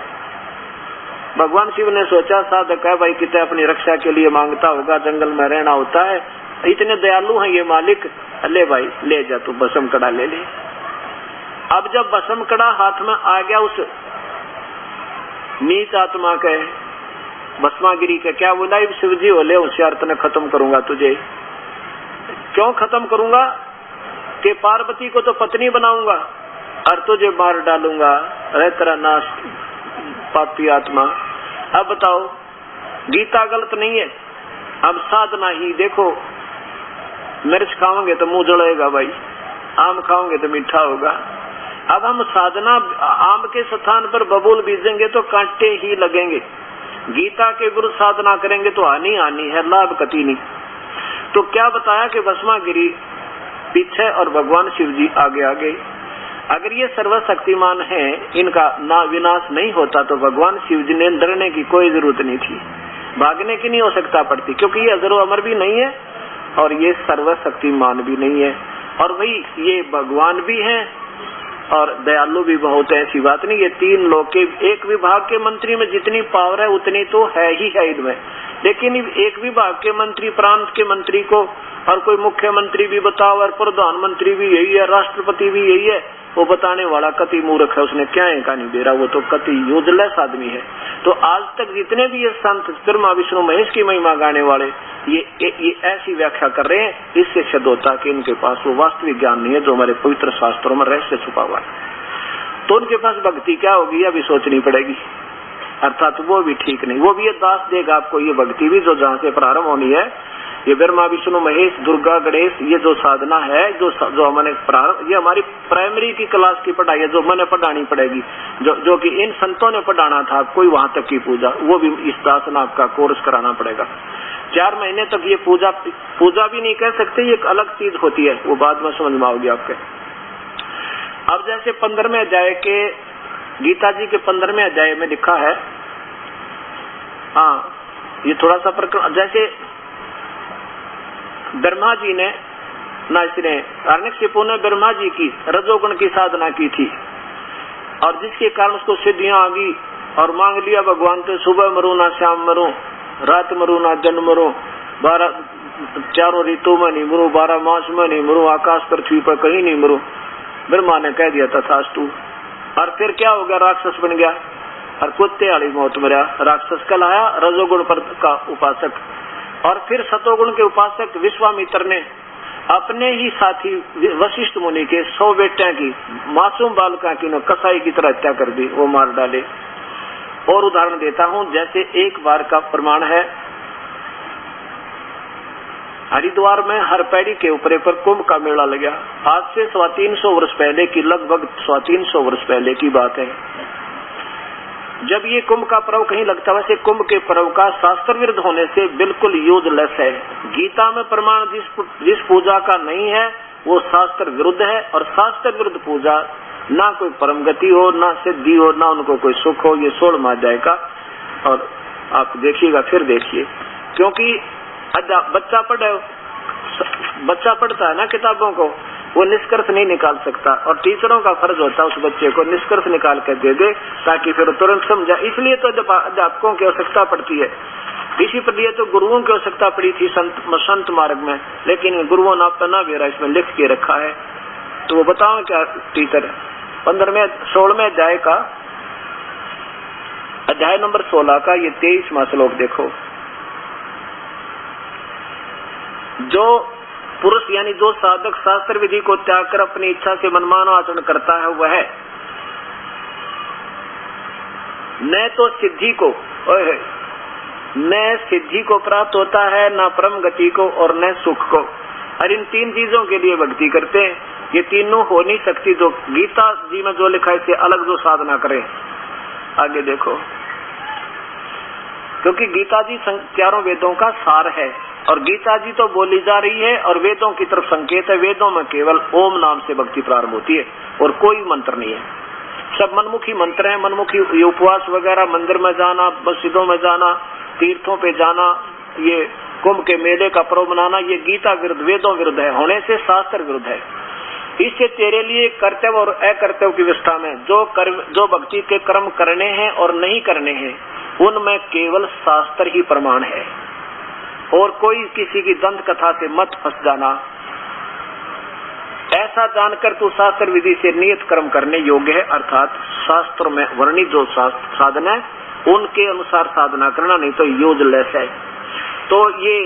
भगवान शिव ने सोचा साधक है भाई, कितने अपनी रक्षा के लिए मांगता होगा, जंगल में रहना होता है, इतने दयालु हैं ये मालिक, ले भाई ले जा तू भस्म कड़ा ले ले। अब जब भस्म कड़ा हाथ में आ गया उस नीच आत्मा के, भस्मागिरी के, क्या बोला शिव जी बोले होशियार, तने खत्म करूंगा तुझे। क्यों खत्म करूंगा? कि पार्वती को तो पत्नी बनाऊंगा और तुझे मार डालूंगा, अरे तेरा नाश पापी आत्मा। अब बताओ गीता गलत नहीं है, अब साधना ही देखो। मिर्च खाओगे तो मुंह जलेगा भाई, आम खाओगे तो मीठा होगा। अब हम साधना आम के स्थान पर बबूल बीजेंगे तो कांटे ही लगेंगे, गीता के विरुद्ध साधना करेंगे तो हानि हानि है, लाभ कति नहीं। तो क्या बताया कि भस्मागिरी पीछे और भगवान शिव जी आगे आगे। अगर ये सर्वशक्तिमान है, इनका ना विनाश नहीं होता तो भगवान शिव जी ने डरने की कोई जरूरत नहीं थी, भागने की नहीं हो सकता पड़ती, क्योंकि ये अजर अमर भी नहीं है और ये सर्वशक्तिमान भी नहीं है, और भाई ये भगवान भी है और दयालु भी बहुत है, ऐसी बात नहीं। ये तीन लोग के एक विभाग के मंत्री में जितनी पावर है उतनी तो है ही है इनमें, लेकिन एक विभाग के मंत्री, प्रांत के मंत्री को और कोई मुख्यमंत्री भी बताओ और प्रधानमंत्री भी यही है, राष्ट्रपति भी यही है, वो बताने वाला कति मूर्ख है, उसने क्या है कहानी दे रहा, वो तो कति यूजलेस आदमी है। तो आज तक जितने भी ये संत ब्रह्मा विष्णु महेश की महिमा गाने वाले ये ऐसी व्याख्या कर रहे हैं, इससे सिद्ध होता कि इनके पास वो वास्तविक ज्ञान नहीं है जो हमारे पवित्र शास्त्रों में रहस्य छुपा हुआ है। तो उनके पास भक्ति क्या होगी अभी सोचनी पड़ेगी, अर्थात वो भी ठीक नहीं, वो भी ये दास देगा आपको ये भक्ति भी जो जहाँ से प्रारंभ होनी है। ये ब्रह्मा विष्णु महेश दुर्गा गणेश ये जो साधना है, जो हमने प्रारंभ, ये हमारी प्राइमरी की क्लास की पढ़ाई है जो मैंने पढ़ानी पड़ेगी, जो कि इन संतों ने पढ़ाना था कोई वहां तक की पूजा, वो भी इस दासना आपका कोर्स कराना पड़ेगा। 4 महीने तक ये पूजा भी नहीं कह सकते, ये एक अलग चीज होती है, वो बाद में समझ में आओगी आपके। अब जैसे 15वें अध्याय के गीता जी के 15वें अध्याय में लिखा है, हाँ ये थोड़ा सा प्रकरण, जैसे ब्रह्मा जी ने ना इसने हिरण्यकशिपु ने ब्रह्मा जी की रजोगुण की साधना की थी और जिसके कारण उसको सिद्धियां आ गई और मांग लिया भगवान से, सुबह मरू ना शाम मरू, रात मरू ना दिन मरू, 12 चारों ऋतु में नहीं मरू, 12 मास में नहीं मरू, आकाश पृथ्वी पर कहीं नहीं मरू। ब्रह्मा ने कह दिया तथास्तु। और फिर क्या हो गया, राक्षस बन गया और कुत्ते वाली मौत मरा, राक्षस कहलाया रजोगुण पर का उपासक। और फिर सतोगुण के उपासक विश्वामित्र ने अपने ही साथी वशिष्ठ मुनि के 100 बेटियां की, मासूम बालका की कसाई की तरह हत्या कर दी, वो मार डाले। और उदाहरण देता हूं, जैसे एक बार का प्रमाण है, हरिद्वार में हर पैड़ी के ऊपर पर कुंभ का मेला लगा। आज से 350 वर्ष पहले की, लगभग 350 वर्ष पहले की बात है, जब ये कुंभ का पर्व कहीं लगता। वैसे कुंभ के पर्व का शास्त्र विरुद्ध होने से बिल्कुल यूजलेस है। गीता में प्रमाण जिस पूजा का नहीं है वो शास्त्र विरुद्ध है, और शास्त्र विरुद्ध पूजा ना कोई परम गति हो, ना सिद्धि हो, ना उनको कोई सुख हो, ये 16वां अध्याय का। और आप देखिएगा, फिर देखिए, क्योंकि बच्चा पढ़ता है ना किताबों को, वो निष्कर्ष नहीं निकाल सकता, और टीचरों का फर्ज होता है उस बच्चे को निष्कर्ष निकाल कर दे दे ताकि फिर तुरंत समझा। इसलिए तो अध्यापकों की आवश्यकता पड़ती है, इसी पर लिए तो गुरुओं की आवश्यकता पड़ी थी संत मार्ग में, लेकिन गुरुओं ने अपना बेरा इसमें लिख के रखा है। तो वो बताओ क्या टीचर 16वें अध्याय का, अध्याय नंबर 16 का ये 23वां श्लोक देखो। जो पुरुष यानी जो साधक शास्त्र विधि को त्याग कर अपनी इच्छा से मनमाना आचरण करता है, वह न तो सिद्धि को न सिद्धि को प्राप्त होता है, न परम गति को, और न सुख को। और इन 3 चीजों के लिए भक्ति करते हैं। ये तीनों हो नहीं सकती। जो गीता जी में जो लिखा है इससे अलग जो साधना करें। आगे देखो, क्योंकि गीता जी चारों वेदों का सार है, और गीता जी तो बोली जा रही है और वेदों की तरफ संकेत है। वेदों में केवल ओम नाम से भक्ति प्रारंभ होती है और कोई मंत्र नहीं है, सब मनमुखी मंत्र हैं। मनमुखी उपवास वगैरह, मंदिर में जाना, मस्जिदों में जाना, तीर्थों पे जाना, ये कुंभ के मेले का पर्व मनाना, ये गीता विरुद्ध, वेदों विरुद्ध है, होने से शास्त्र विरुद्ध है। इससे तेरे लिए कर्तव्य और अकर्तव्य की व्यवस्था में जो भक्ति के कर्म करने हैं और नहीं करने हैं, उनमें केवल शास्त्र ही प्रमाण है, और कोई किसी की दंत कथा से मत फंस जाना। ऐसा जानकर तू शास्त्र विधि से नियत कर्म करने योग्य है, अर्थात शास्त्र में वर्णित जो साधन है उनके अनुसार साधना करना, नहीं तो यूजलेस है। तो ये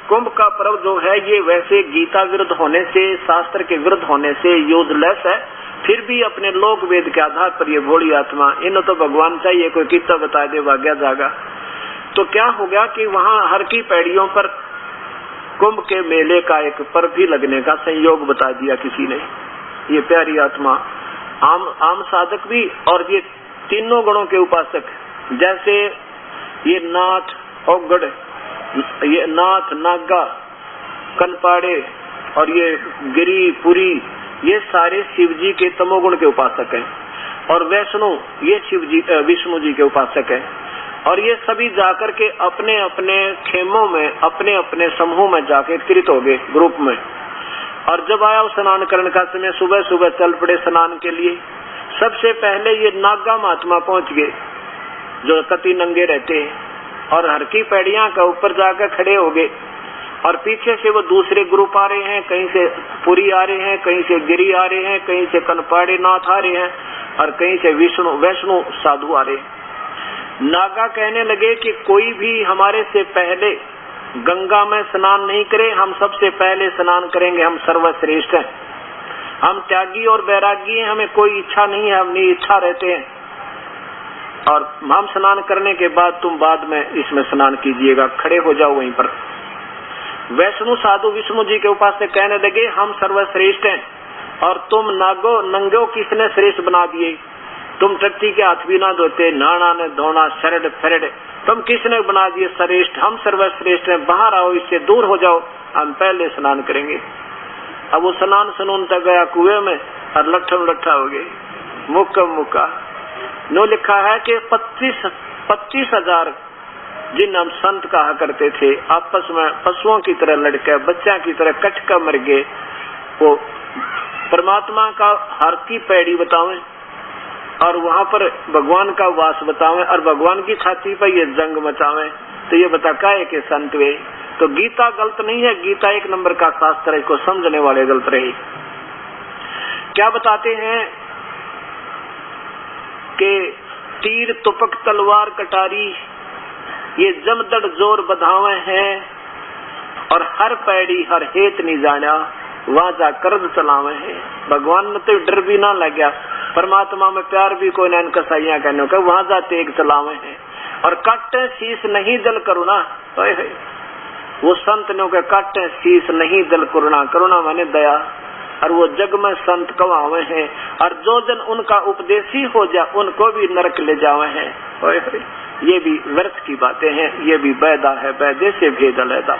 कुंभ का पर्व जो है ये वैसे गीता विरुद्ध होने से, शास्त्र के विरुद्ध होने से यूजलेस है, फिर भी अपने लोक वेद के आधार पर ये भोली आत्मा, इन्हें तो भगवान चाहिए, कोई कितना बता दे भाग्या जागा। तो क्या हो गया कि वहां हर की पैड़ियों पर कुंभ के मेले का एक पर्व भी लगने का संयोग बता दिया किसी ने। ये प्यारी आत्मा आम साधक भी और ये तीनों गुणों के उपासक, जैसे ये नाथ औगड़, ये नाथ नागा कनपाड़े और ये गिरी पुरी, ये सारे शिव जी के तमोगुण के उपासक हैं, और वैष्णु ये शिव जी विष्णु जी के उपासक हैं। और ये सभी जाकर के अपने अपने खेमों में, अपने अपने समूह में जाके एकत्रित हो गए ग्रुप में। और जब आया स्नान करने का समय, सुबह सुबह चल पड़े स्नान के लिए। सबसे पहले ये नागा महात्मा पहुंच गए जो कति नंगे रहते हैं, और हर की पैड़ियां का ऊपर जाकर खड़े हो गए, और पीछे से वो दूसरे ग्रुप आ रहे हैं, कहीं से पुरी आ रहे हैं, कहीं से गिरी आ रहे हैं, कहीं से कनपाड़े नाथ आ रहे हैं, और कहीं से विष्णु वैष्णु साधु आ रहे हैं। नागा कहने लगे कि कोई भी हमारे से पहले गंगा में स्नान नहीं करे, हम सबसे पहले स्नान करेंगे, हम सर्वश्रेष्ठ हैं, हम त्यागी और वैरागी हैं, हमें कोई इच्छा नहीं है, हम निइच्छा रहते हैं, और हम स्नान करने के बाद तुम बाद में इसमें स्नान कीजिएगा, खड़े हो जाओ वहीं पर। वैष्णु साधु विष्णु जी के उपास से कहने लगे हम सर्वश्रेष्ठ हैं, और तुम नागो नंगो किसने श्रेष्ठ बना दिए, तुम टट्टी के हाथ भी ना धोते, नाना ने धोना शरड फेरड, तुम किसने बना दिए श्रेष्ठ, हम सर्वश्रेष्ठ हैं, बाहर आओ, इससे दूर हो जाओ, हम पहले स्नान करेंगे। अब वो स्नान सुनून तक गया कुएं में और लट्ठम लट्ठा हो गए, मुक्का मुक्का। नो लिखा है कि 25,000 जिन हम संत कहा करते थे आपस में पशुओं की तरह लड़के, बच्चा की तरह कटका मर गए। वो परमात्मा का हर की पैड़ी बतावें और वहां पर भगवान का वास बतावें, और भगवान की छाती पर ये जंग मचावें, तो ये बता काहे के संत वे। तो गीता गलत नहीं है, गीता एक नंबर का शास्त्र है, इसको समझने वाले गलत रहे। क्या बताते हैं कि तीर तुपक तलवार कटारी ये जमदड़ जोर बधावे हैं, और हर पैड़ी हर हेत नहीं जाना, वहां जा कर्ज चलावे हैं। भगवान ने तो डर भी ना लग गया, परमात्मा में प्यार भी कोई नैन कसाइया कहने का, वहां जा तेग चलावे हैं, और काटे शीश नहीं दल करुणा। वो संत ने कहा काटे शीश नहीं दल करुणा, करुणा माने दया, और वो जग में संत कवावे हैं, और जो जन उनका उपदेशी हो जा उनको भी नरक ले जावे हैं। ये भी व्यर्थ की बातें हैं, ये भी बैदा है, बैदे से भेद अलैदा।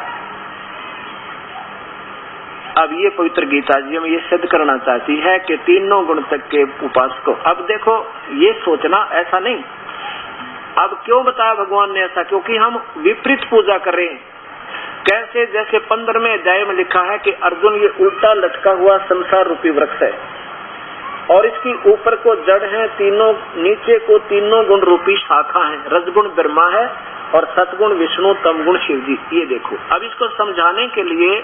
अब ये पवित्र गीता जी में ये सिद्ध करना चाहती है कि तीनों गुण तक के उपासकों। अब देखो ये सोचना ऐसा नहीं, अब क्यों बताया भगवान ने ऐसा, क्योंकि हम विपरीत पूजा कर रहे हैं। कैसे, जैसे 15वें अध्याय में लिखा है कि अर्जुन ये उल्टा लटका हुआ संसार रूपी वृक्ष है, और इसकी ऊपर को जड़ है तीनों, नीचे को तीनों गुण रूपी शाखा है, रजगुण ब्रह्मा है और सतगुण विष्णु तमगुण शिव जी। ये देखो, अब इसको समझाने के लिए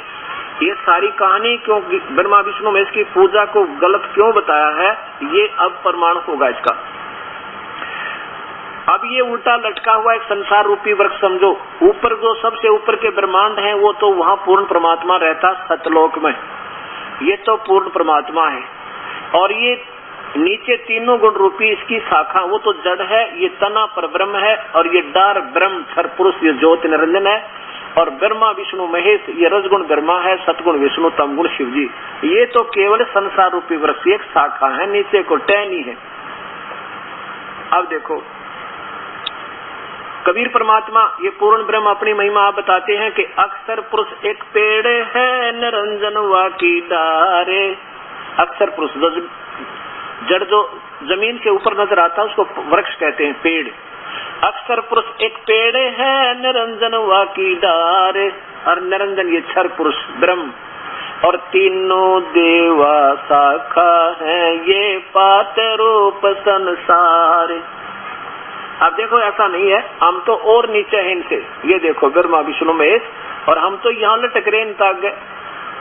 ये सारी कहानी क्यों ब्रह्मा विष्णु में इसकी पूजा को गलत क्यों बताया है, ये अब प्रमाण होगा इसका। अब ये उल्टा लटका हुआ एक संसार रूपी वृक्ष समझो, ऊपर जो सबसे ऊपर के ब्रह्मांड है वो तो वहाँ पूर्ण परमात्मा रहता सतलोक में, ये तो पूर्ण परमात्मा है, और ये नीचे तीनों गुण रूपी इसकी शाखा वो तो जड़ है, ये तना पर ब्रह्म है, और ये डार ब्रह्म क्षर पुरुष ये ज्योति निरंजन है, और ब्रह्मा विष्णु महेश ये रजगुण ब्रह्मा है, सतगुण विष्णु तमगुण शिव जी। ये तो केवल संसार रूपी वृक्ष एक शाखा है, नीचे को टहनी है। अब देखो कबीर परमात्मा ये पूर्ण ब्रह्म अपनी महिमा आप बताते हैं कि अक्षर पुरुष एक पेड़ है निरंजन वा की डारे। अक्षर पुरुष जड़ जो जमीन के ऊपर नजर आता है उसको वृक्ष कहते हैं, पेड़। अक्षर पुरुष एक पेड़ है निरंजन वा की डारे, और निरंजन ये क्षर पुरुष ब्रह्म, और तीनों देवा शाखा है ये पात रूप संसार। अब देखो ऐसा नहीं है, हम तो और नीचे हैं इनसे, ये देखो ब्रह्मा विष्णु महेश, और हम तो यहाँ लटक रहे तक गए,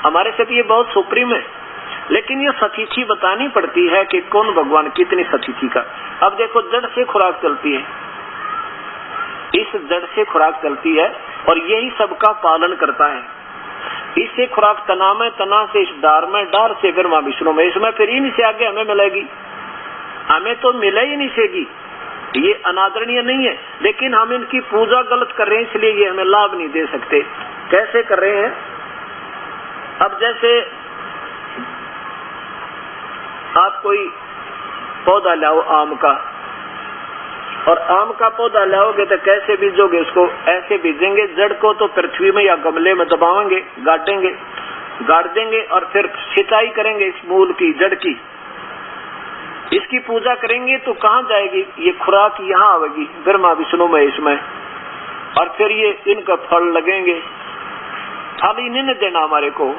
हमारे से तो ये बहुत सुप्रीम है। लेकिन ये सतिथि बतानी पड़ती है कि कौन भगवान कितनी सतिथि का। अब देखो जड़ से खुराक चलती है, इस जड़ से खुराक चलती है और यही सबका पालन करता है। इससे खुराक तना में, तना से इस डार में, डार से ब्रह्मा विष्णु में, इसमें फिर इनसे आगे हमें मिलेगी, हमें तो मिले ही नहीं सेगी। ये अनादरणीय नहीं है, लेकिन हम इनकी पूजा गलत कर रहे हैं, इसलिए ये हमें लाभ नहीं दे सकते। कैसे कर रहे हैं? अब जैसे आप कोई पौधा लाओ आम का, और आम का पौधा लाओगे तो कैसे बीजोगे उसको? ऐसे बीजेंगे, जड़ को तो पृथ्वी में या गमले में दबाएंगे, गाड़ देंगे और फिर सिंचाई करेंगे इस मूल की, जड़ की, इसकी पूजा करेंगे तो कहाँ जाएगी? ये खुराक यहाँ आवेगी ब्रह्मा विष्णु महेश में, और फिर ये इनका फल लगेंगे, फल इन्हें देना हमारे को।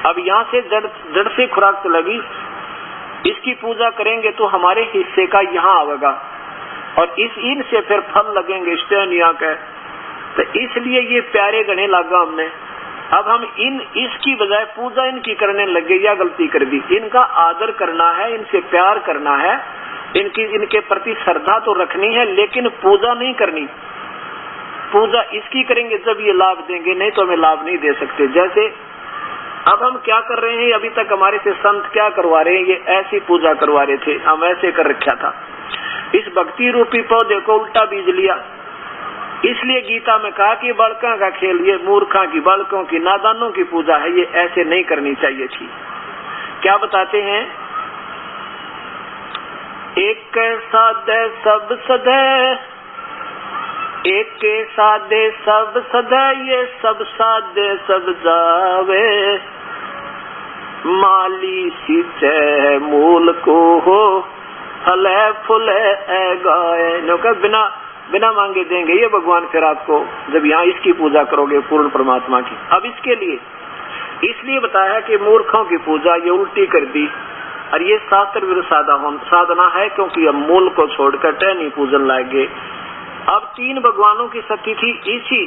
अब यहाँ से जड़ से खुराक चलेगी, इसकी पूजा करेंगे तो हमारे हिस्से का यहाँ आवेगा, और इस इन से फिर फल लगेंगे स्टेनिया के। तो इसलिए ये प्यारे गणे लगा हमने। अब हम इसकी बजाय पूजा इनकी करने लगे, या गलती कर दी। इनका आदर करना है, इनसे प्यार करना है, इनके प्रति श्रद्धा तो रखनी है, लेकिन पूजा नहीं करनी। पूजा इसकी करेंगे जब ये लाभ देंगे, नहीं तो हमें लाभ नहीं दे सकते। जैसे अब हम क्या कर रहे हैं, अभी तक हमारे से संत क्या करवा रहे हैं, ये ऐसी पूजा करवा रहे थे, हम ऐसे कर रखा था। इस भक्ति रूपी पौधे को उल्टा बीज लिया। इसलिए गीता में कहा कि बालकों का खेल, ये मूर्खों की, बालकों की, नादानों की पूजा है, ये ऐसे नहीं करनी चाहिए थी। क्या बताते हैं? एक साधे सब सधे, एक के साधे सब सधे, ये सब साधे सब जावे, माली सींचे मूल को हो, फले फूले गाए। नौका बिना मांगे देंगे ये भगवान फिर आपको, जब यहाँ इसकी पूजा करोगे पूर्ण परमात्मा की। अब इसके लिए इसलिए बताया कि मूर्खों की पूजा ये उल्टी कर दी, और ये शास्त्र विरुद्ध साधना है, क्योंकि अब मूल को छोड़कर टहनी पूजन लाएंगे। अब 3 भगवानों की सतिथि इसी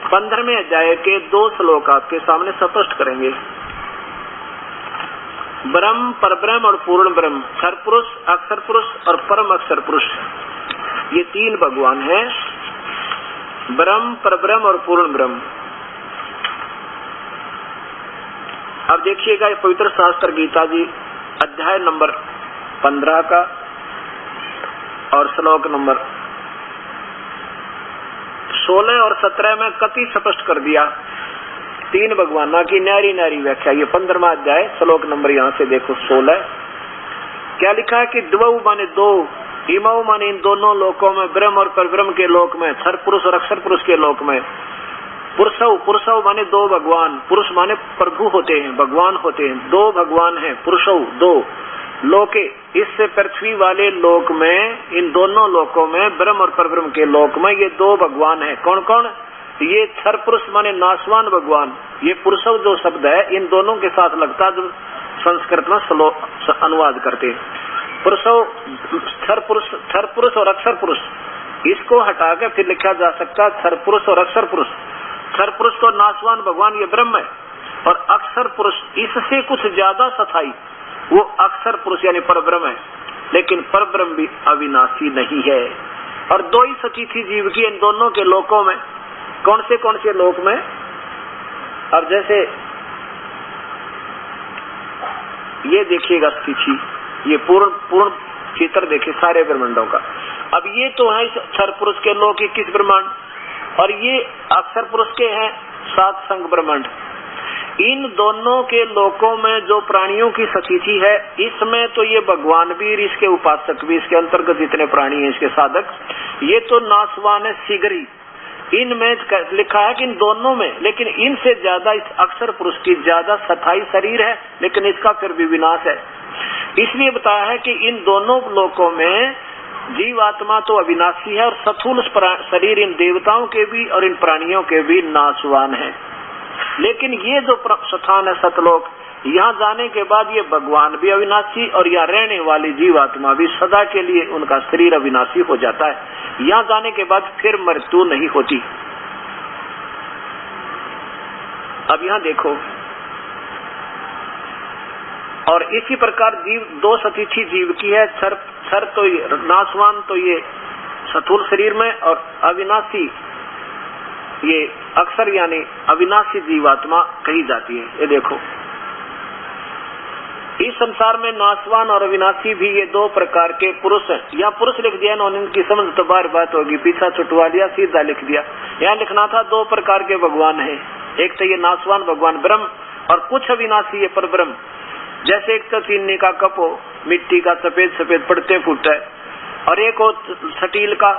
15वें अध्याय के 2 श्लोक आपके सामने स्पष्ट करेंगे। ब्रह्म, परब्रह्म और पूर्ण ब्रह्म, क्षर पुरुष, अक्षर पुरुष और परम अक्षर पुरुष, ये 3 भगवान हैं। ब्रह्म, परब्रह्म और पूर्ण ब्रह्म। अब देखिएगा ये पवित्र शास्त्र गीता जी अध्याय नंबर 15 का और श्लोक नंबर 16 और 17 में कति स्पष्ट कर दिया 3 भगवाना की न्यारी न्यारी व्याख्या। ये 15वां अध्याय श्लोक नंबर यहाँ से देखो 16, क्या लिखा है कि द्वौ माने 2, इमौ माने इन दोनों लोकों में, ब्रह्म और परब्रह्म के लोक में, क्षर पुरुष और अक्षर पुरुष के लोक में, पुरुषौ माने 2 भगवान, पुरुष माने प्रभु होते हैं, भगवान होते हैं, 2 भगवान हैं, पुरुषौ 2 लोके, इससे पृथ्वी वाले लोक में, इन दोनों लोकों में, ब्रह्म और परब्रह्म के लोक में ये 2 भगवान हैं। कौन कौन? ये क्षर पुरुष माने नाशवान भगवान, ये पुरुषव जो शब्द है इन दोनों के साथ लगता, जो संस्कृत में अनुवाद करते हैं। पुरुषव, क्षर पुरुष और अक्षर पुरुष, इसको हटाकर फिर लिखा जा सकता है क्षर पुरुष और अक्षर पुरुष। क्षर पुरुष तो नाशवान भगवान ये ब्रह्म है, और अक्षर पुरुष इससे कुछ ज्यादा सथाई वो अक्षर पुरुष यानी परब्रह्म है, लेकिन परब्रह्म भी अविनाशी नहीं है। और 2 ही सतिथि जीव की इन दोनों के लोकों में। कौन से लोक में? अब जैसे ये देखिएगा स्थिति, ये पूर्ण चित्र देखिए सारे ब्रह्मांडों का। अब ये तो है क्षर पुरुष के लोक 21 ब्रह्मांड, और ये अक्षर पुरुष के हैं 7 संग ब्रह्मांड। इन दोनों के लोकों में जो प्राणियों की सतिथि है, इसमें तो ये भगवान भी, इसके उपासक भी, इसके अंतर्गत जितने प्राणी हैं, इसके साधक, ये तो नाशवान है शीघ्र ही। इनमें लिखा है कि इन दोनों में, लेकिन इनसे ज्यादा इस अक्षर पुरुष की ज्यादा सथाई शरीर है, लेकिन इसका फिर भी विनाश है। इसलिए बताया है कि इन दोनों लोकों में जीव आत्मा तो अविनाशी है, और स्थूल शरीर इन देवताओं के भी और इन प्राणियों के भी नाशवान है। लेकिन ये जो स्थान है सतलोक, यहाँ जाने के बाद ये भगवान भी अविनाशी और यहाँ रहने वाली जीवात्मा भी सदा के लिए उनका शरीर अविनाशी हो जाता है। यहाँ जाने के बाद फिर मृत्यु नहीं होती। अब यहाँ देखो, और इसी प्रकार जीव दो सतीथी जीव की है। क्षर तो ये नाशवान, तो ये स्थूल शरीर में, और अविनाशी ये अक्षर यानी अविनाशी जीवात्मा कही जाती है। ये देखो, इस संसार में नाशवान और अविनाशी भी ये दो प्रकार के पुरुष हैं। यहाँ पुरुष लिख दिया इन्होंने, इनकी समझ तो बार बात होगी, पीछा छुटवा लिया, सीधा लिख दिया। यहाँ लिखना था दो प्रकार के भगवान हैं, एक तो ये नाशवान भगवान ब्रह्म और कुछ अविनाशी ये पर ब्रह्म। जैसे एक तो चीनी का कप हो, मिट्टी का सफेद सफेद पड़ते फूटता है, और एक हो स्टील का,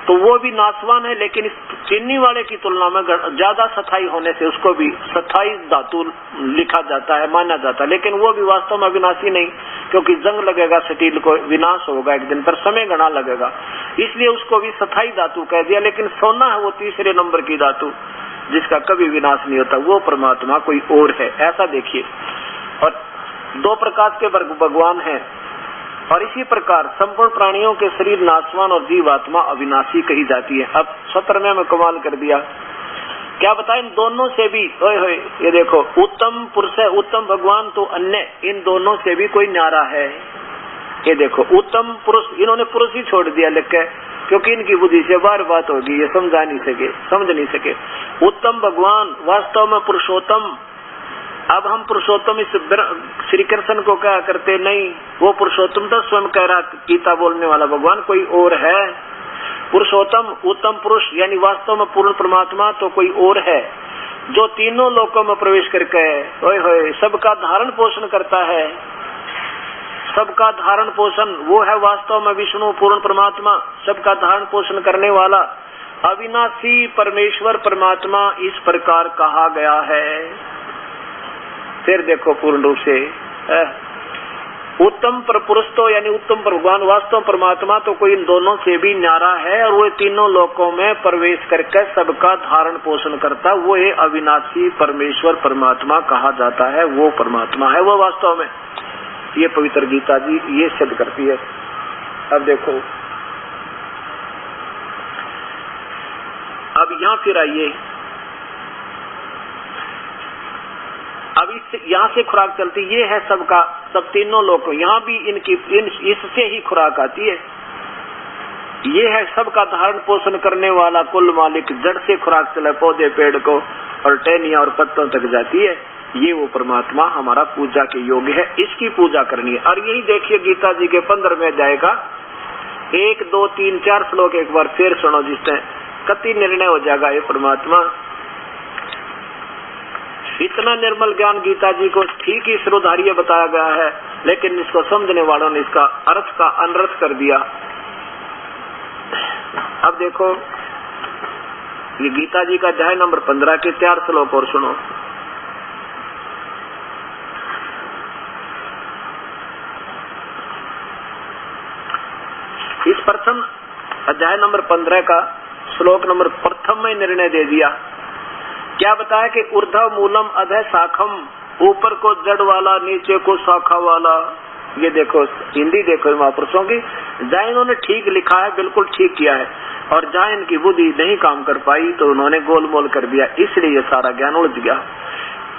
तो वो भी नाशवान है, लेकिन इस चीनी वाले की तुलना में ज्यादा सथाई होने से उसको भी सथाई धातु लिखा जाता है, माना जाता है। लेकिन वो भी वास्तव में अविनाशी नहीं, क्योंकि जंग लगेगा, स्टील को विनाश होगा एक दिन पर, समय घना लगेगा, इसलिए उसको भी सथाई धातु कह दिया। लेकिन सोना है वो तीसरे नंबर की धातु, जिसका कभी विनाश नहीं होता, वो परमात्मा कोई और है, ऐसा देखिए। और दो प्रकार के भगवान हैं, और इसी प्रकार संपूर्ण प्राणियों के शरीर नाशवान और जीवात्मा अविनाशी कही जाती है। अब 17 में कमाल कर दिया, क्या बताएं, इन दोनों से भी ओए होए, ये देखो, उत्तम पुरुष है, उत्तम भगवान तो अन्य, इन दोनों से भी कोई न्यारा है। ये देखो, उत्तम पुरुष, इन्होंने पुरुष ही छोड़ दिया लिख के, क्योंकि इनकी बुद्धि से बार बात होगी, ये समझ नहीं सके। उत्तम भगवान वास्तव में पुरुषोत्तम। अब हम पुरुषोत्तम इस श्री कृष्ण को क्या करते, नहीं, वो पुरुषोत्तम तो स्वयं कह रहा, गीता बोलने वाला भगवान कोई और है। पुरुषोत्तम उत्तम पुरुष यानी वास्तव में पूर्ण परमात्मा तो कोई और है, जो तीनों लोकों में प्रवेश करके ओए होए सबका धारण पोषण करता है। सबका धारण पोषण वो है वास्तव में विष्णु पूर्ण परमात्मा, सबका धारण पोषण करने वाला अविनाशी परमेश्वर परमात्मा इस प्रकार कहा गया है। फिर देखो पूर्ण रूप से उत्तम पर पुरुष तो यानी उत्तम पर भगवान वास्तव परमात्मा तो कोई इन दोनों से भी न्यारा है, और वो तीनों लोकों में प्रवेश करके सबका धारण पोषण करता, वो ये अविनाशी परमेश्वर परमात्मा कहा जाता है, वो परमात्मा है वो वास्तव में। ये पवित्र गीता जी ये सिद्ध करती है। अब देखो, अब यहाँ फिर आइए, अब यहाँ से खुराक चलती, ये है सबका सब तीनों लोगों, यहाँ भी इनकी इससे ही खुराक आती है। ये है सबका धारण पोषण करने वाला कुल मालिक, जड़ से खुराक चले पौधे पेड़ को और टहनियां और पत्तों तक जाती है। ये वो परमात्मा हमारा पूजा के योग्य है, इसकी पूजा करनी है। और यही देखिए गीता जी के 15 में जाएगा, 1 2 3 4 श्लोक एक बार फिर सुनो, जिससे कति निर्णय हो जाएगा। ये परमात्मा इतना निर्मल ज्ञान गीता जी को ठीक ही श्रोधार्य बताया गया है, लेकिन इसको समझने वालों ने इसका अर्थ का अनर्थ कर दिया। अब देखो, ये गीता जी का अध्याय नंबर 15 के 4 श्लोक और सुनो। इस प्रथम अध्याय नंबर 15 का श्लोक नंबर प्रथम में निर्णय दे दिया। क्या बताया कि ऊर्ध्व मूलम अधः शाखम, ऊपर को जड़ वाला नीचे को शाखा वाला। ये देखो हिंदी देखो महापुरुषों की, जहाँ इन्होंने ठीक लिखा है बिल्कुल ठीक किया है, और जहाँ इनकी बुद्धि नहीं काम कर पाई तो उन्होंने गोलमोल कर दिया, इसलिए ये सारा ज्ञान उलझ गया।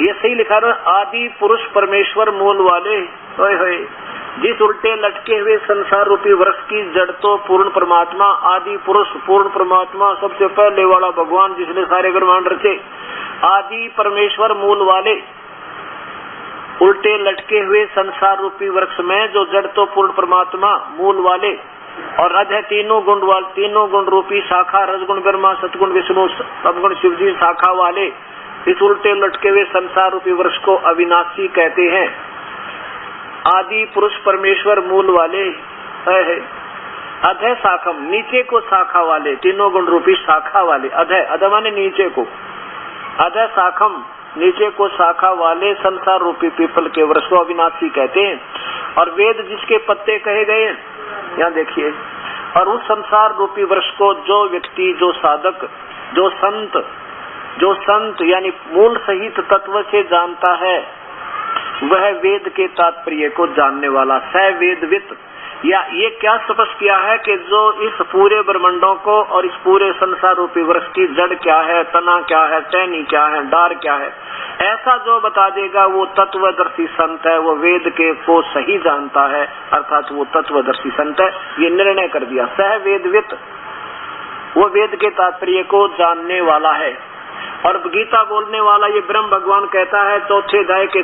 ये सही लिखा है, आदि पुरुष परमेश्वर मूल वाले, ओए होए, जिस उल्टे लटके हुए संसार रूपी वृक्ष की जड़ तो पूर्ण परमात्मा, आदि पुरुष पूर्ण परमात्मा, सबसे पहले वाला भगवान जिसने सारे ब्रह्मांड रचे, आदि परमेश्वर मूल वाले, उल्टे लटके हुए संसार रूपी वृक्ष में जो जड़ तो पूर्ण परमात्मा मूल वाले, और अध तीनों गुण रूपी शाखा, रजगुण ब्रह्मा सतगुण विष्णु सदगुण शिव जी शाखा वाले, इस उल्टे लटके हुए संसार रूपी वृक्ष को अविनाशी कहते हैं। आदि पुरुष परमेश्वर मूल वाले, अधः शाखम, नीचे को शाखा वाले, तीनों गुण रूपी शाखा वाले, अधः माने नीचे को, अधः शाखम नीचे को शाखा वाले संसार रूपी पीपल के वृक्ष को अविनाशी कहते हैं। और वेद जिसके पत्ते कहे गए, यहाँ देखिए, और उस संसार रूपी वृक्ष को जो व्यक्ति, जो साधक, जो संत यानी मूल सहित तत्व से जानता है, वह वेद के तात्पर्य को जानने वाला स वेदवित। या ये क्या स्पष्ट किया है कि जो इस पूरे ब्रह्मांडों को और इस पूरे संसार रूपी वृक्ष की जड़ क्या है, तना क्या है, टहनी क्या है, डार क्या है, ऐसा जो बता देगा वो तत्वदर्शी संत है, वो वेद के को सही जानता है, अर्थात वो तत्वदर्शी संत है। ये निर्णय कर दिया सह वेदवित, वो वेद के तात्पर्य को जानने वाला है। और गीता बोलने वाला ये ब्रह्म भगवान कहता है चौथे अध्याय के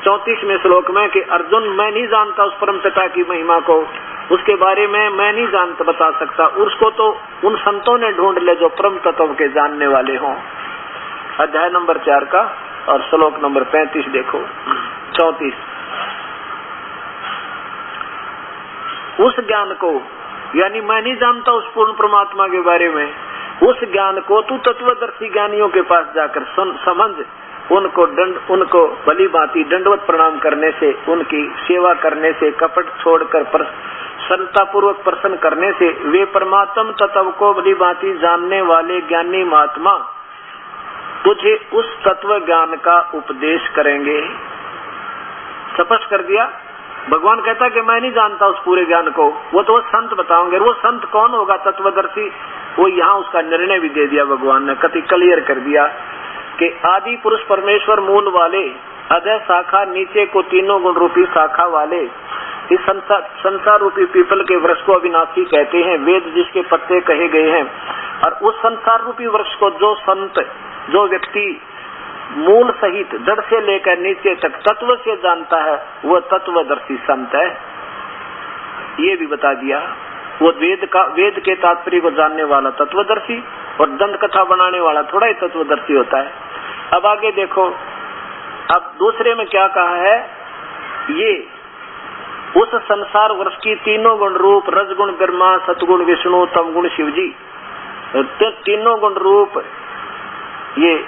34वें श्लोक में कि अर्जुन, मैं नहीं जानता उस परम पिता की महिमा को, उसके बारे में मैं नहीं जानता बता सकता, उसको तो उन संतों ने ढूंढ ले जो परम तत्व के जानने वाले हों। अध्याय नंबर 4 का और श्लोक नंबर 35 देखो, 34। उस ज्ञान को, यानी मैं नहीं जानता उस पूर्ण परमात्मा के बारे में, उस ज्ञान को तू तत्वदर्शी ज्ञानियों के पास जाकर समझ, उनको भली भांति दंडवत प्रणाम करने से, उनकी सेवा करने से, कपट छोड़कर सरलता पूर्वक प्रसन्न करने से वे परमात्म तत्व को भली भांति जानने वाले ज्ञानी महात्मा तुझे उस तत्व ज्ञान का उपदेश करेंगे। स्पष्ट कर दिया। भगवान कहता है कि मैं नहीं जानता उस पूरे ज्ञान को, वो तो संत बताओगे। वो संत कौन होगा तत्वदर्शी, वो यहाँ उसका निर्णय भी दे दिया भगवान ने, कति क्लियर कर दिया कि आदि पुरुष परमेश्वर मूल वाले, अधः शाखा नीचे को तीनों गुण रूपी शाखा वाले, इस संसार रूपी पीपल के वृक्ष को अविनाशी कहते हैं, वेद जिसके पत्ते कहे गए हैं। और उस संसार रूपी वृक्ष को जो संत, जो व्यक्ति मूल सहित जड़ से लेकर नीचे तक तत्व से जानता है, वह तत्वदर्शी संत है। ये भी बता दिया। वो वेद के तात्पर्य को जानने वाला तत्वदर्शी, और दंड कथा बनाने वाला थोड़ा ही तत्वदर्शी होता है। अब आगे देखो, अब दूसरे में क्या कहा है, ये उस संसार वृक्ष की तीनों गुण रूप, रजगुण ब्रह्मा, सतगुण विष्णु, तमगुण शिवजी, तीनों गुण रूप, ये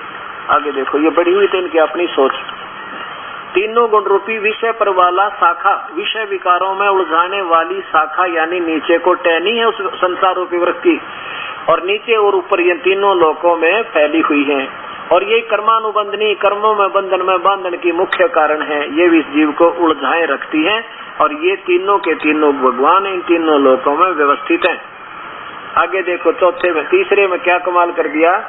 आगे देखो, ये बड़ी हुई तो इनकी अपनी सोच। तीनों गुण रूपी विषय पर वाला शाखा, विषय विकारों में उलझाने वाली शाखा, यानी नीचे को टहनी है उस संसार रूपी वृक्ष की, और नीचे और ऊपर ये तीनों लोकों में फैली हुई है। और ये कर्मानुबंधनी, कर्मों में बंधन में बांधन की मुख्य कारण है। ये भी इस जीव को उलझाए रखती है, और ये तीनों के तीनों भगवान इन तीनों लोकों में व्यवस्थित हैं। आगे देखो, चौथे में, तीसरे में क्या कमाल कर दिया।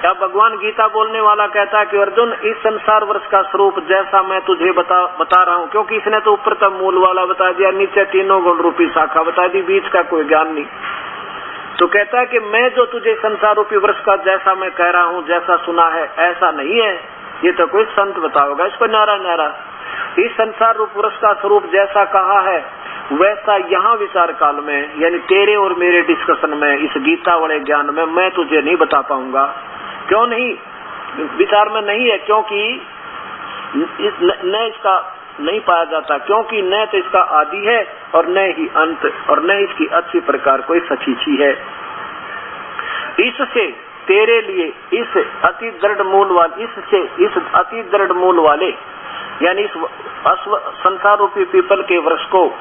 अब भगवान गीता बोलने वाला कहता है कि अर्जुन, इस संसार वृक्ष का स्वरूप जैसा मैं तुझे बता रहा हूँ, क्योंकि इसने तो ऊपर तक मूल वाला बता दिया, नीचे तीनों गुण रूपी शाखा बता दी, बीच का कोई ज्ञान नहीं। तो कहता है कि मैं जो तुझे संसार रूपी वृक्ष का जैसा मैं कह रहा हूँ, जैसा सुना है, ऐसा नहीं है, ये तो कोई संत बताओगा इसको न्यारा न्यारा। इस संसार रूप वृक्ष का स्वरूप जैसा कहा है, वैसा यहाँ विचार काल में, यानी तेरे और मेरे डिस्कशन में, इस गीता वाले ज्ञान में मैं तुझे नहीं बता पाऊंगा। क्यों नहीं? विचार में नहीं है, क्योंकि न इसका नहीं पाया जाता, क्योंकि न तो इसका आदि है और न ही अंत, और न इसकी अच्छी प्रकार कोई सचीची है। इससे तेरे लिए इस अति दृढ़ मूल वाले, यानी इस संसार रूपी पीपल के वृक्ष को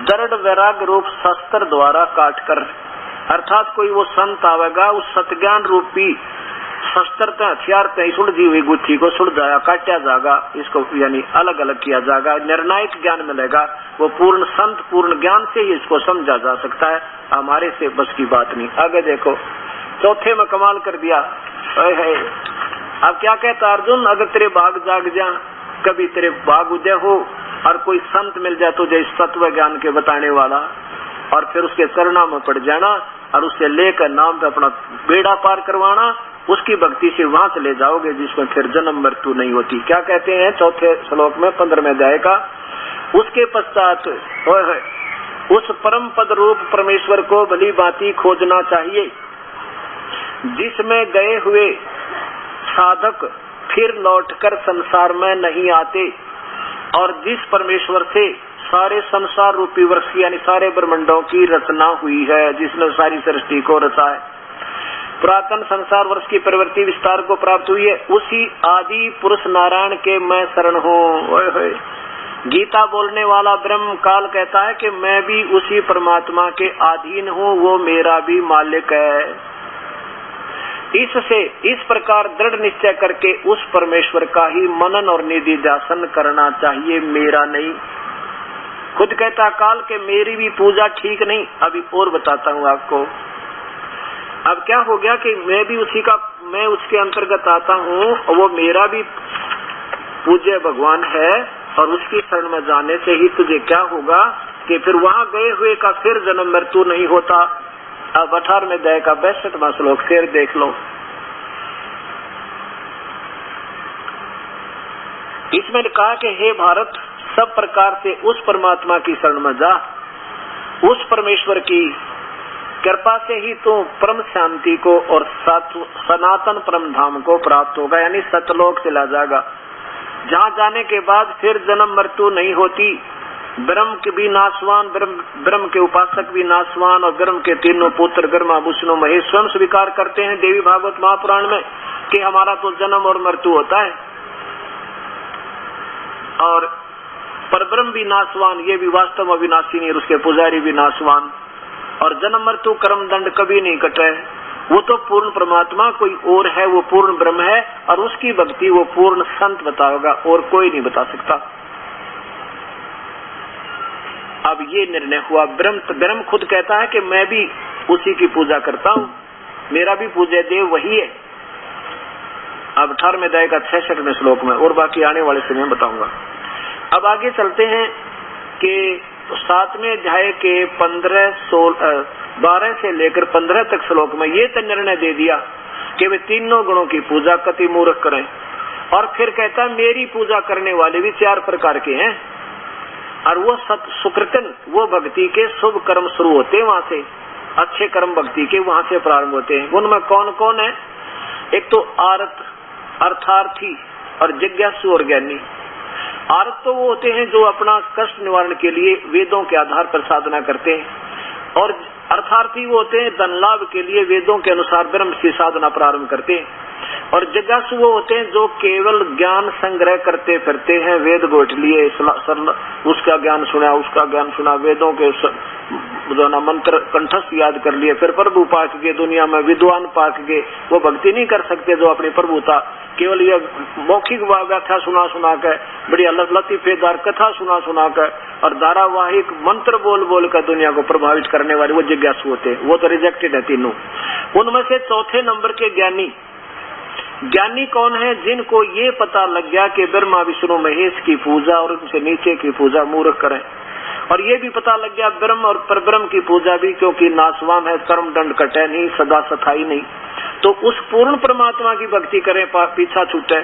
दृढ़ वैराग्य रूप शस्त्र द्वारा काट कर, अर्थात कोई वो संत आवेगा, उस सतज्ञान रूपी शस्त्र हथियार सुलझी हुई गुत्थी को सुलझाया, काटा जाएगा, इसको यानी अलग अलग किया जाएगा, निर्णायक ज्ञान मिलेगा। वो पूर्ण संत, पूर्ण ज्ञान से ही इसको समझा जा सकता है, हमारे से बस की बात नहीं। आगे देखो, चौथे में कमाल कर दिया। अब क्या कहता अर्जुन, अगर तेरे भाग जाग जा, कभी तेरे भाग उदय हो और कोई संत मिल जाए तुझे इस तत्व ज्ञान के बताने वाला, और फिर उसके चरणों में पड़ जाना और उससे लेकर नाम पे अपना बेड़ा पार करवाना, उसकी भक्ति से वहां चले जाओगे जिसमें फिर जन्म मृत्यु नहीं होती। क्या कहते हैं चौथे श्लोक में 15वें अध्याय का, उसके पश्चात उस परम पद रूप परमेश्वर को भली भांति खोजना चाहिए, जिसमें गए हुए साधक फिर लौटकर संसार में नहीं आते, और जिस परमेश्वर से सारे संसार रूपी वृक्ष यानी सारे ब्रह्मांडों की रचना हुई है, जिसने सारी सृष्टि को रचा है, पुरातन संसार वृक्ष की प्रवृत्ति विस्तार को प्राप्त हुई है, उसी आदि पुरुष नारायण के मैं शरण हूँ। गीता बोलने वाला ब्रह्म काल कहता है कि मैं भी उसी परमात्मा के अधीन हूँ, वो मेरा भी मालिक है। इससे इस प्रकार दृढ़ निश्चय करके उस परमेश्वर का ही मनन और निधिध्यासन करना चाहिए, मेरा नहीं। खुद कहता काल के मेरी भी पूजा ठीक नहीं। अभी और बताता हूँ आपको। अब क्या हो गया कि मैं उसके अंतर्गत आता हूँ, वो मेरा भी पूज्य भगवान है, और उसकी शरण में जाने से ही तुझे क्या होगा कि फिर वहां गए हुए का फिर जन्म मृत्यु नहीं होता। अब 18वें अध्याय का 62वां श्लोक फिर देख लो। इसमें कहा कि हे भारत, सब प्रकार से उस परमात्मा की शरण में जा, उस परमेश्वर की कृपा से ही तो परम शांति को और सनातन परम धाम को प्राप्त होगा, यानी सतलोक चला जाएगा, जहाँ जाने के बाद फिर जन्म मृत्यु नहीं होती। ब्रह्म के भी नाशवान, ब्रह्म के उपासक भी नाशवान, और ब्रह्म के तीनों पुत्र ब्रह्मा विष्णु महेश स्वयं स्वीकार करते हैं देवी भागवत महापुराण में कि हमारा तो जन्म और मृत्यु होता है। और परब्रह्म भी नाशवान, ये भी वास्तव में विनाशी नहीं, उसके पुजारी भी नाशवान, और जन्म मृत्यु कर्म दंड कभी नहीं कटे। वो तो पूर्ण परमात्मा कोई और है, वो पूर्ण ब्रह्म है, और उसकी भक्ति वो पूर्ण संत बताएगा, और कोई नहीं बता सकता। अब ये निर्णय हुआ। ब्रह्म खुद कहता है कि मैं भी उसी की पूजा करता हूँ, मेरा भी पूज्य देव वही है। अब 18वें अध्याय का 66वें श्लोक में, और बाकी आने वाले समय में बताऊंगा। अब आगे चलते हैं कि 7वें अध्याय के 12 से लेकर 15 तक श्लोक में ये तो निर्णय दे दिया कि वे तीनों गुणों की पूजा कति मूर्ख करें, और फिर कहता मेरी पूजा करने वाले भी 4 प्रकार के हैं, और वो सुकृतन, वो भक्ति के शुभ कर्म शुरू होते हैं, वहां से अच्छे कर्म भक्ति के वहां से प्रारंभ होते हैं। उनमें कौन कौन है? एक तो आरत, अर्थार्थी, और जिज्ञासु और ज्ञानी। आरत तो वो होते हैं जो अपना कष्ट निवारण के लिए वेदों के आधार पर साधना करते हैं, और अर्थार्थी वो होते हैं धन लाभ के लिए वेदों के अनुसार ब्रह्म की साधना प्रारंभ करते हैं, और जिज्ञासु वो होते हैं जो केवल ज्ञान संग्रह करते फिरते हैं, वेद गोट लिए, उसका ज्ञान सुना, उसका ज्ञान सुना, वेदों के जो ना मंत्र कंठस्थ याद कर लिए, फिर प्रभु पाक के दुनिया में विद्वान पाक के वो भक्ति नहीं कर सकते जो अपनी प्रभुता केवल ये मौखिक व्याख्या सुना कर, बड़ी लतीफेदार कथा सुना कर, और धारावाहिक मंत्र बोल कर दुनिया को प्रभावित करने वाले वो जिज्ञासु होते हैं, वो तो रिजेक्टेड है तीनों। उनमें से चौथे नंबर के ज्ञानी कौन है? जिनको ये पता लग गया कि ब्रह्मा विष्णु महेश की पूजा और उनसे नीचे की पूजा मूर्ख करें, और ये भी पता लग गया ब्रह्म और परब्रह्म की पूजा भी क्योंकि नाशवान है, कर्म दंड कटे नहीं, सदा सथाई नहीं, तो उस पूर्ण परमात्मा की भक्ति करें, पीछा छूटे।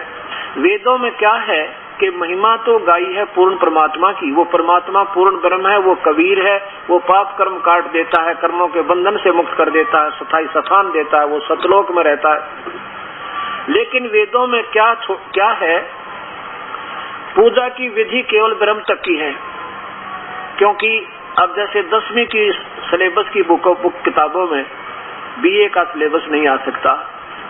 वेदों में क्या है कि महिमा तो गाई है पूर्ण परमात्मा की, वो परमात्मा पूर्ण ब्रह्म है, वो कबीर है, वो पाप कर्म काट देता है, कर्मों के बंधन से मुक्त कर देता है, सथाई सथान देता है, वो सतलोक में रहता है। लेकिन वेदों में क्या है? पूजा की विधि केवल ब्रह्म तक की है, क्योंकि अब जैसे 10वीं की सिलेबस की बुक किताबों में बीए का सिलेबस नहीं आ सकता,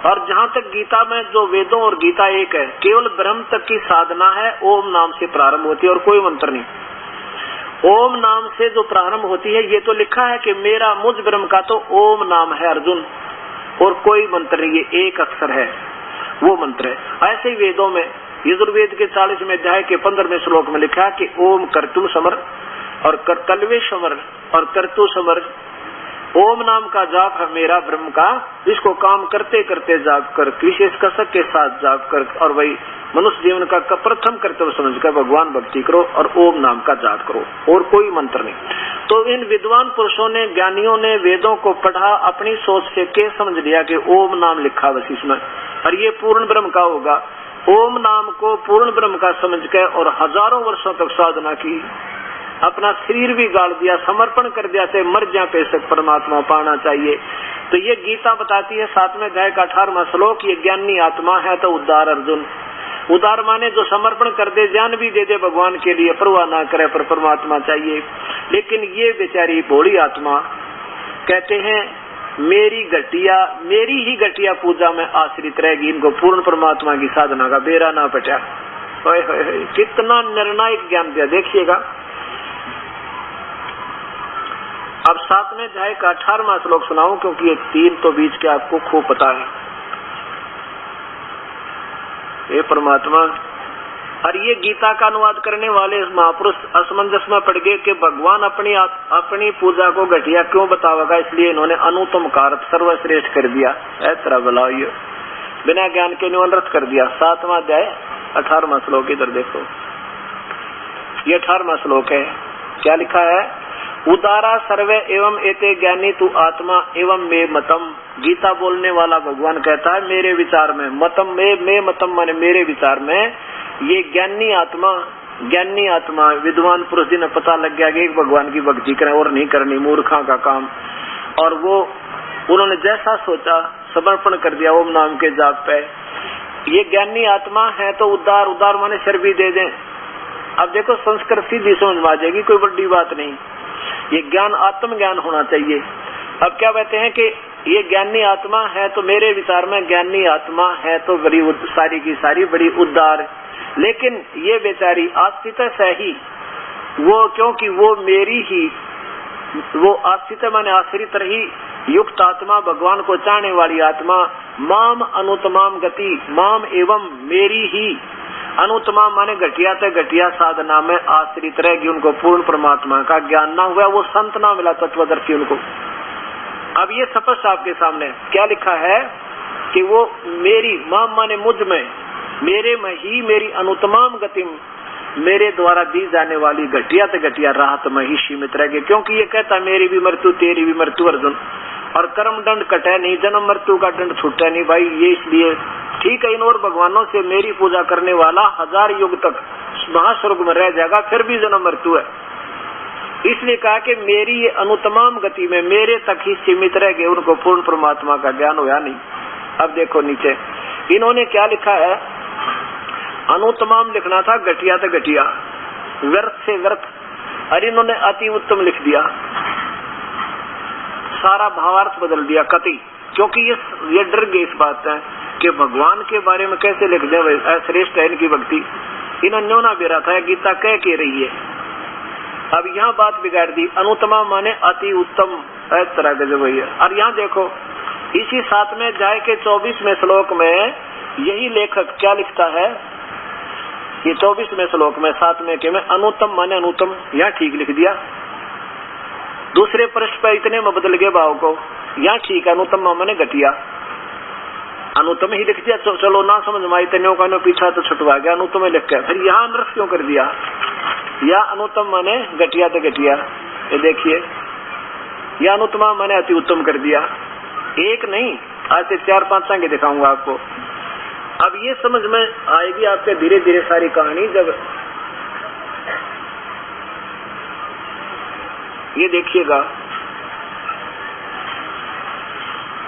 और जहाँ तक गीता में जो वेदों और गीता एक है, केवल ब्रह्म तक की साधना है, ओम नाम से प्रारंभ होती है और कोई मंत्र नहीं। ओम नाम से जो प्रारंभ होती है, ये तो लिखा है कि मेरा मुझ ब्रह्म का तो ओम नाम है अर्जुन, और कोई मंत्र नहीं, ये एक अक्षर है, वो मंत्र है। ऐसे ही वेदों में यजुर्वेद के 40वें अध्याय के 15वें श्लोक में लिखा है कि ओम कर्तु समर और कलवे समर और कर्तु समर, ओम नाम का जाप है मेरा ब्रह्म का, इसको काम करते करते जाप कर, विशेष कसक के साथ जाप कर, और वही मनुष्य जीवन का प्रथम कर्तव्य समझकर भगवान भक्ति करो और ओम नाम का जाप करो, और कोई मंत्र नहीं। तो इन विद्वान पुरुषों ने, ज्ञानियों ने वेदों को पढ़ा, अपनी सोच से के समझ लिया कि ओम नाम लिखा बस इसमें, और ये पूर्ण ब्रह्म का होगा। ओम नाम को पूर्ण ब्रह्म का समझ के और हजारों वर्षों तक साधना की, अपना शरीर भी गाड़ दिया, समर्पण कर दिया, से मर जा पेशक परमात्मा पाना चाहिए। तो ये गीता बताती है 7वें अध्याय का 18वां श्लोक, ये ज्ञानी आत्मा है तो उद्धार अर्जुन। उदार माने जो समर्पण कर दे, जान भी दे दे भगवान के लिए, परवाह ना करे, पर परमात्मा चाहिए। लेकिन ये बेचारी भोली आत्मा कहते हैं मेरी ही घटिया पूजा में आश्रित रहेगी, इनको पूर्ण परमात्मा की साधना का बेरा ना पटा। कितना निर्णायक ज्ञान दिया, देखिएगा। अब 7वें अध्याय का 18वां श्लोक सुनाऊं, क्योंकि ये 3 तो बीच के आपको खूब पता है। हे परमात्मा। और ये गीता का अनुवाद करने वाले महापुरुष असमंजस में पड़ गए कि भगवान अपनी पूजा को घटिया क्यों बतावेगा, इसलिए इन्होंने अनुत्तम का अर्थ सर्वश्रेष्ठ कर दिया। ऐसा तरह बुलाओ, ये बिना ज्ञान के अनर्थ कर दिया। 7वां अध्याय 18वां श्लोक, इधर देखो, ये 18वां श्लोक है। क्या लिखा है? उदारा सर्वे एवं एते ज्ञानी तू आत्मा एवं मे मतम। गीता बोलने वाला भगवान कहता है मेरे विचार में, मतम में मतम माने मेरे विचार में, ये ज्ञानी आत्मा विद्वान पुरुष जिन्हें पता लग गया कि एक भगवान की भक्ति करें और नहीं करनी, मूर्खा का काम, और वो उन्होंने जैसा सोचा समर्पण कर दिया ओम नाम के जाप पे, ये ज्ञानी आत्मा है। तो उदार माने शर भी दे दें। अब देखो संस्कृत सीधी समझ में आ जाएगी, कोई बड़ी बात नहीं। ये ज्ञान आत्म ज्ञान होना चाहिए। अब क्या कहते हैं कि ये ज्ञानी आत्मा है, तो मेरे विचार में ज्ञानी आत्मा है तो बड़ी सारी की सारी बड़ी उदार, लेकिन ये बेचारी आश्रित सही वो, क्योंकि वो मेरी ही, वो आश्रित माने आश्रित रही युक्त आत्मा, भगवान को चाहने वाली आत्मा, माम अनुतमाम गति, माम एवं मेरी ही अनुत्तमा माने घटिया ते घटिया साधना में आश्रित रहेगी। उनको पूर्ण परमात्मा का ज्ञान ना हुआ, वो संत ना मिला तत्वदर्शी उनको। अब ये स्पष्ट आपके सामने क्या लिखा है कि वो मेरी, माम माने मुझ में, मेरे में ही मेरी अनुत्तमाम गतिम, मेरे द्वारा दी जाने वाली घटिया ते घटिया राहत में ही सीमित रहेगी। क्योंकि ये कहता मेरी भी मृत्यु तेरी भी मृत्यु अर्जुन, और कर्म दंड कटे नहीं, जन्म मृत्यु का दंड छूटे नहीं भाई। ये इसलिए ठीक है, इन और भगवानों से मेरी पूजा करने वाला 1000 युग तक महास्वर्ग में रह जाएगा, फिर भी जन्म मृत्यु है। इसलिए कहा कि मेरी ये अनुतमाम गति में मेरे तक ही सीमित रह गए, उनको पूर्ण परमात्मा का ज्ञान हुआ नहीं। अब देखो नीचे इन्होंने क्या लिखा है, अनुतमाम लिखना था घटिया तो घटिया, व्यर्थ से व्यर्थ, और इन्होंने अति उत्तम लिख दिया, सारा भावार्थ बदल दिया कति। क्योंकि ये डर गए इस बात है कि भगवान के बारे में कैसे लिख दे, श्रेष्ठ है इनकी भक्ति। इन्होंने न्योना बेरा था, गीता कह के रही है। अब यहाँ बात बिगाड़ दी, अनुत्तमा माने अति उत्तम, इस तरह के जो है। और यहाँ देखो इसी 7वें अध्याय के 24वें श्लोक में यही लेखक क्या लिखता है, ये 24वें श्लोक में 7वें के में अनुत्तम माने अनुत्तम, यहाँ ठीक लिख दिया। दूसरे पृष्ठ पर इतने में बदल गए भाव को, यहाँ ठीक है अनुत्तम माने घटिया, अनुत्तम ही लिख दिया। चलो ना समझ में आई तेनों का पीछा तो छुटवा गया, अनुत्तम लिख के फिर यहाँ अनर्थ क्यों कर दिया, या अनुत्तम माने घटिया तो घटिया। ये देखिए या अनुत्तमा माने अति उत्तम कर दिया, एक नहीं आज से 4-5 आगे दिखाऊंगा आपको। अब ये समझ में आएगी आपके धीरे धीरे सारी कहानी। जब ये देखिएगा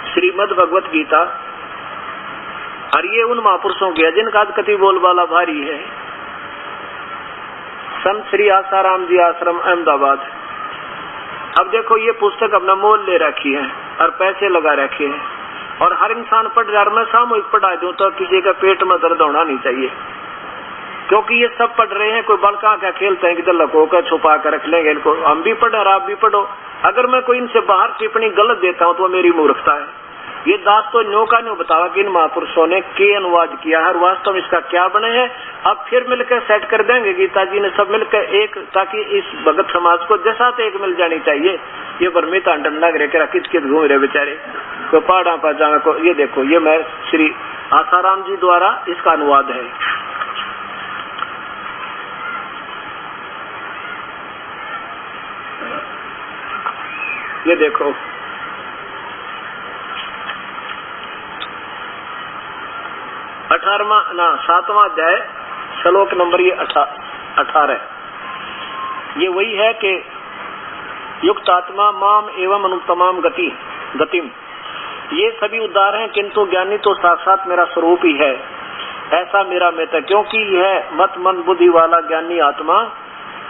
श्रीमद् भगवत गीता, और ये उन महापुरुषों की है जिनका कति बोलबाला भारी है। संत श्री आसाराम जी आश्रम अहमदाबाद। अब देखो ये पुस्तक अपना मोल ले रखी है और पैसे लगा रखे हैं, और हर इंसान पढ़ रहा है। मैं सामूहिक पढ़ा दूं तो किसी का पेट में दर्द होना नहीं चाहिए, क्योंकि ये सब पढ़ रहे हैं। कोई बड़का क्या खेलते हैं कि लको कर छुपा कर रख लेंगे इनको, हम भी पढ़े और आप भी पढ़ो। अगर मैं कोई इनसे बाहर टिप्पणी गलत देता हूँ तो मेरी मूर्खता है। ये दास तो न्यो का न्यो बतावा कि इन महापुरुषों ने के अनुवाद किया है, वास्तव में इसका क्या बने हैं। अब फिर मिलकर सेट कर देंगे, गीता जी ने सब मिलकर एक, ताकि इस भगत समाज को जैसा तो एक मिल जानी चाहिए। ये बर्मित डंडा गिर कित कित घूम रहे बेचारे, तो पहाड़ा पाजामा को। ये देखो ये मैं श्री आसाराम जी द्वारा इसका अनुवाद है। ये देखो 7वां अध्याय श्लोक नंबर ये 18। ये वही है कि युक्त आत्मा माम एवं अनुत्तमाम गतिम। ये सभी उद्धार हैं, किंतु ज्ञानी तो साक्षात मेरा स्वरूप ही है, ऐसा मेरा मित्र। क्योंकि यह मत मन बुद्धि वाला ज्ञानी आत्मा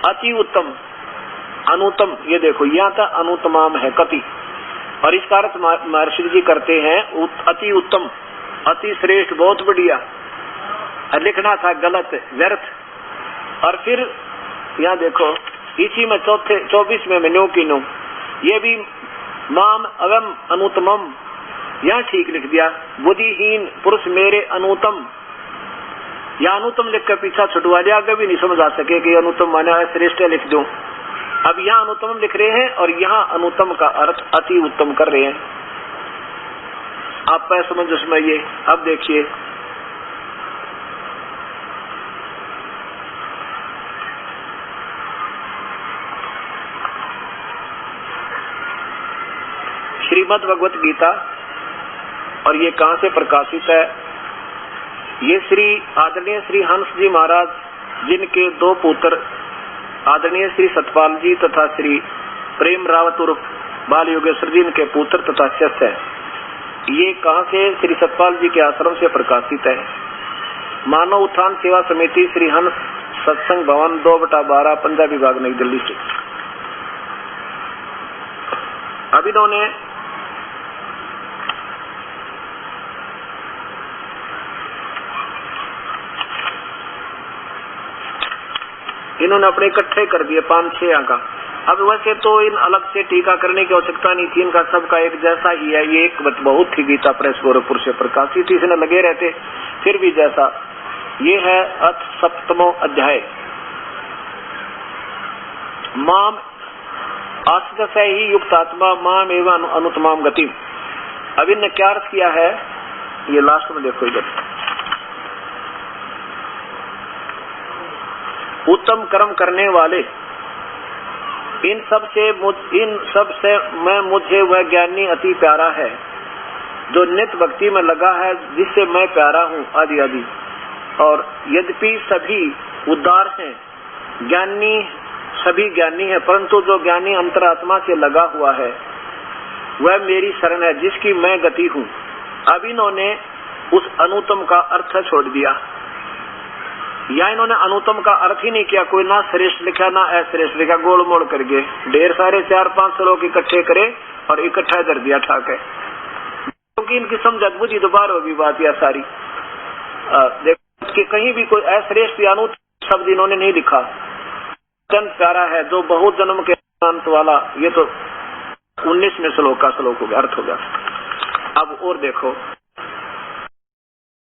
अति उत्तम अनुत्तम, ये देखो यहाँ तक अनुत्तमाम है कति, और इसका अर्थ महर्षि जी करते हैं अति उत्तम, अति श्रेष्ठ, बहुत बढ़िया। लिखना था गलत, व्यर्थ। और फिर यहाँ देखो इसी में 24वें में नो की नो, ये भी माम अवम अनुत्तमम, यहाँ ठीक लिख दिया। बुद्धिहीन पुरुष मेरे अनुत्तम, या अनुत्तम लिख कर पीछा छुटवा दिया, आगे भी नहीं समझ आ सके कि अनुत्तम माना है श्रेष्ठ लिख दूं। अब यहाँ अनुत्तम लिख रहे हैं और यहाँ अनुत्तम का अर्थ अति उत्तम कर रहे हैं। आप समझ में ये। अब देखिए श्रीमद् भगवत गीता, और ये कहां से प्रकाशित है? ये श्री आदरणीय श्री हंस जी महाराज, जिनके दो पुत्र आदरणीय श्री सतपाल जी तथा श्री प्रेम रावत उर्फ बाल योगेश्वर जी, इनके पुत्र तथा शिष्य है। ये कहां से? श्री सतपाल जी के आश्रम से प्रकाशित है। मानव उत्थान सेवा समिति, श्री हंस सत्संग भवन, 2/12, पंजाब विभाग, नई दिल्ली से। अब इन्होंने अपने इकट्ठे कर दिए 5-6 अंक। अब वैसे तो इन अलग से टीका करने की आवश्यकता नहीं थी, इनका सबका एक जैसा ही है। ये एक बहुत थी गीता प्रेस गोरखपुर से प्रकाशित, इसमें लगे रहते फिर भी जैसा। ये है अथ 7वां अध्याय, माम आस्ते ही युक्त आत्मा माम एवं अनुत्तमाम गति। अब इनने क्या अर्थ किया है, ये लास्ट में देखो इधर। उत्तम कर्म करने वाले, इन सब से मैं मुझे वह ज्ञानी अति प्यारा है जो नित्य भक्ति में लगा है, जिससे मैं प्यारा हूँ, आदि आदि। और यद्यपि सभी उदार हैं, ज्ञानी सभी ज्ञानी है, परंतु जो ज्ञानी अंतरात्मा से लगा हुआ है वह मेरी शरण है, जिसकी मैं गति हूँ। अब इन्होंने उस अनुत्तम का अर्थ छोड़ दिया, या इन्होंने अनुत्तम का अर्थ ही नहीं किया। कोई ना श्रेष्ठ लिखा ना अश्रेष्ठ लिखा, गोल मोड़ करके ढेर सारे 4-5 श्लोक इकट्ठे करे और इकट्ठा कर दिया ठाक है, क्योंकि इनकी समझ बुद्धि दोबारा होगी बात यह सारी। देखो कि कहीं भी कोई अश्रेष्ठ या अनुत्तम शब्द इन्होंने नहीं लिखा। अत्यंत प्यारा है जो बहुत जन्म के अंत वाला, ये तो 19वें श्लोक का श्लोक हो गया, अर्थ हो गया। अब और देखो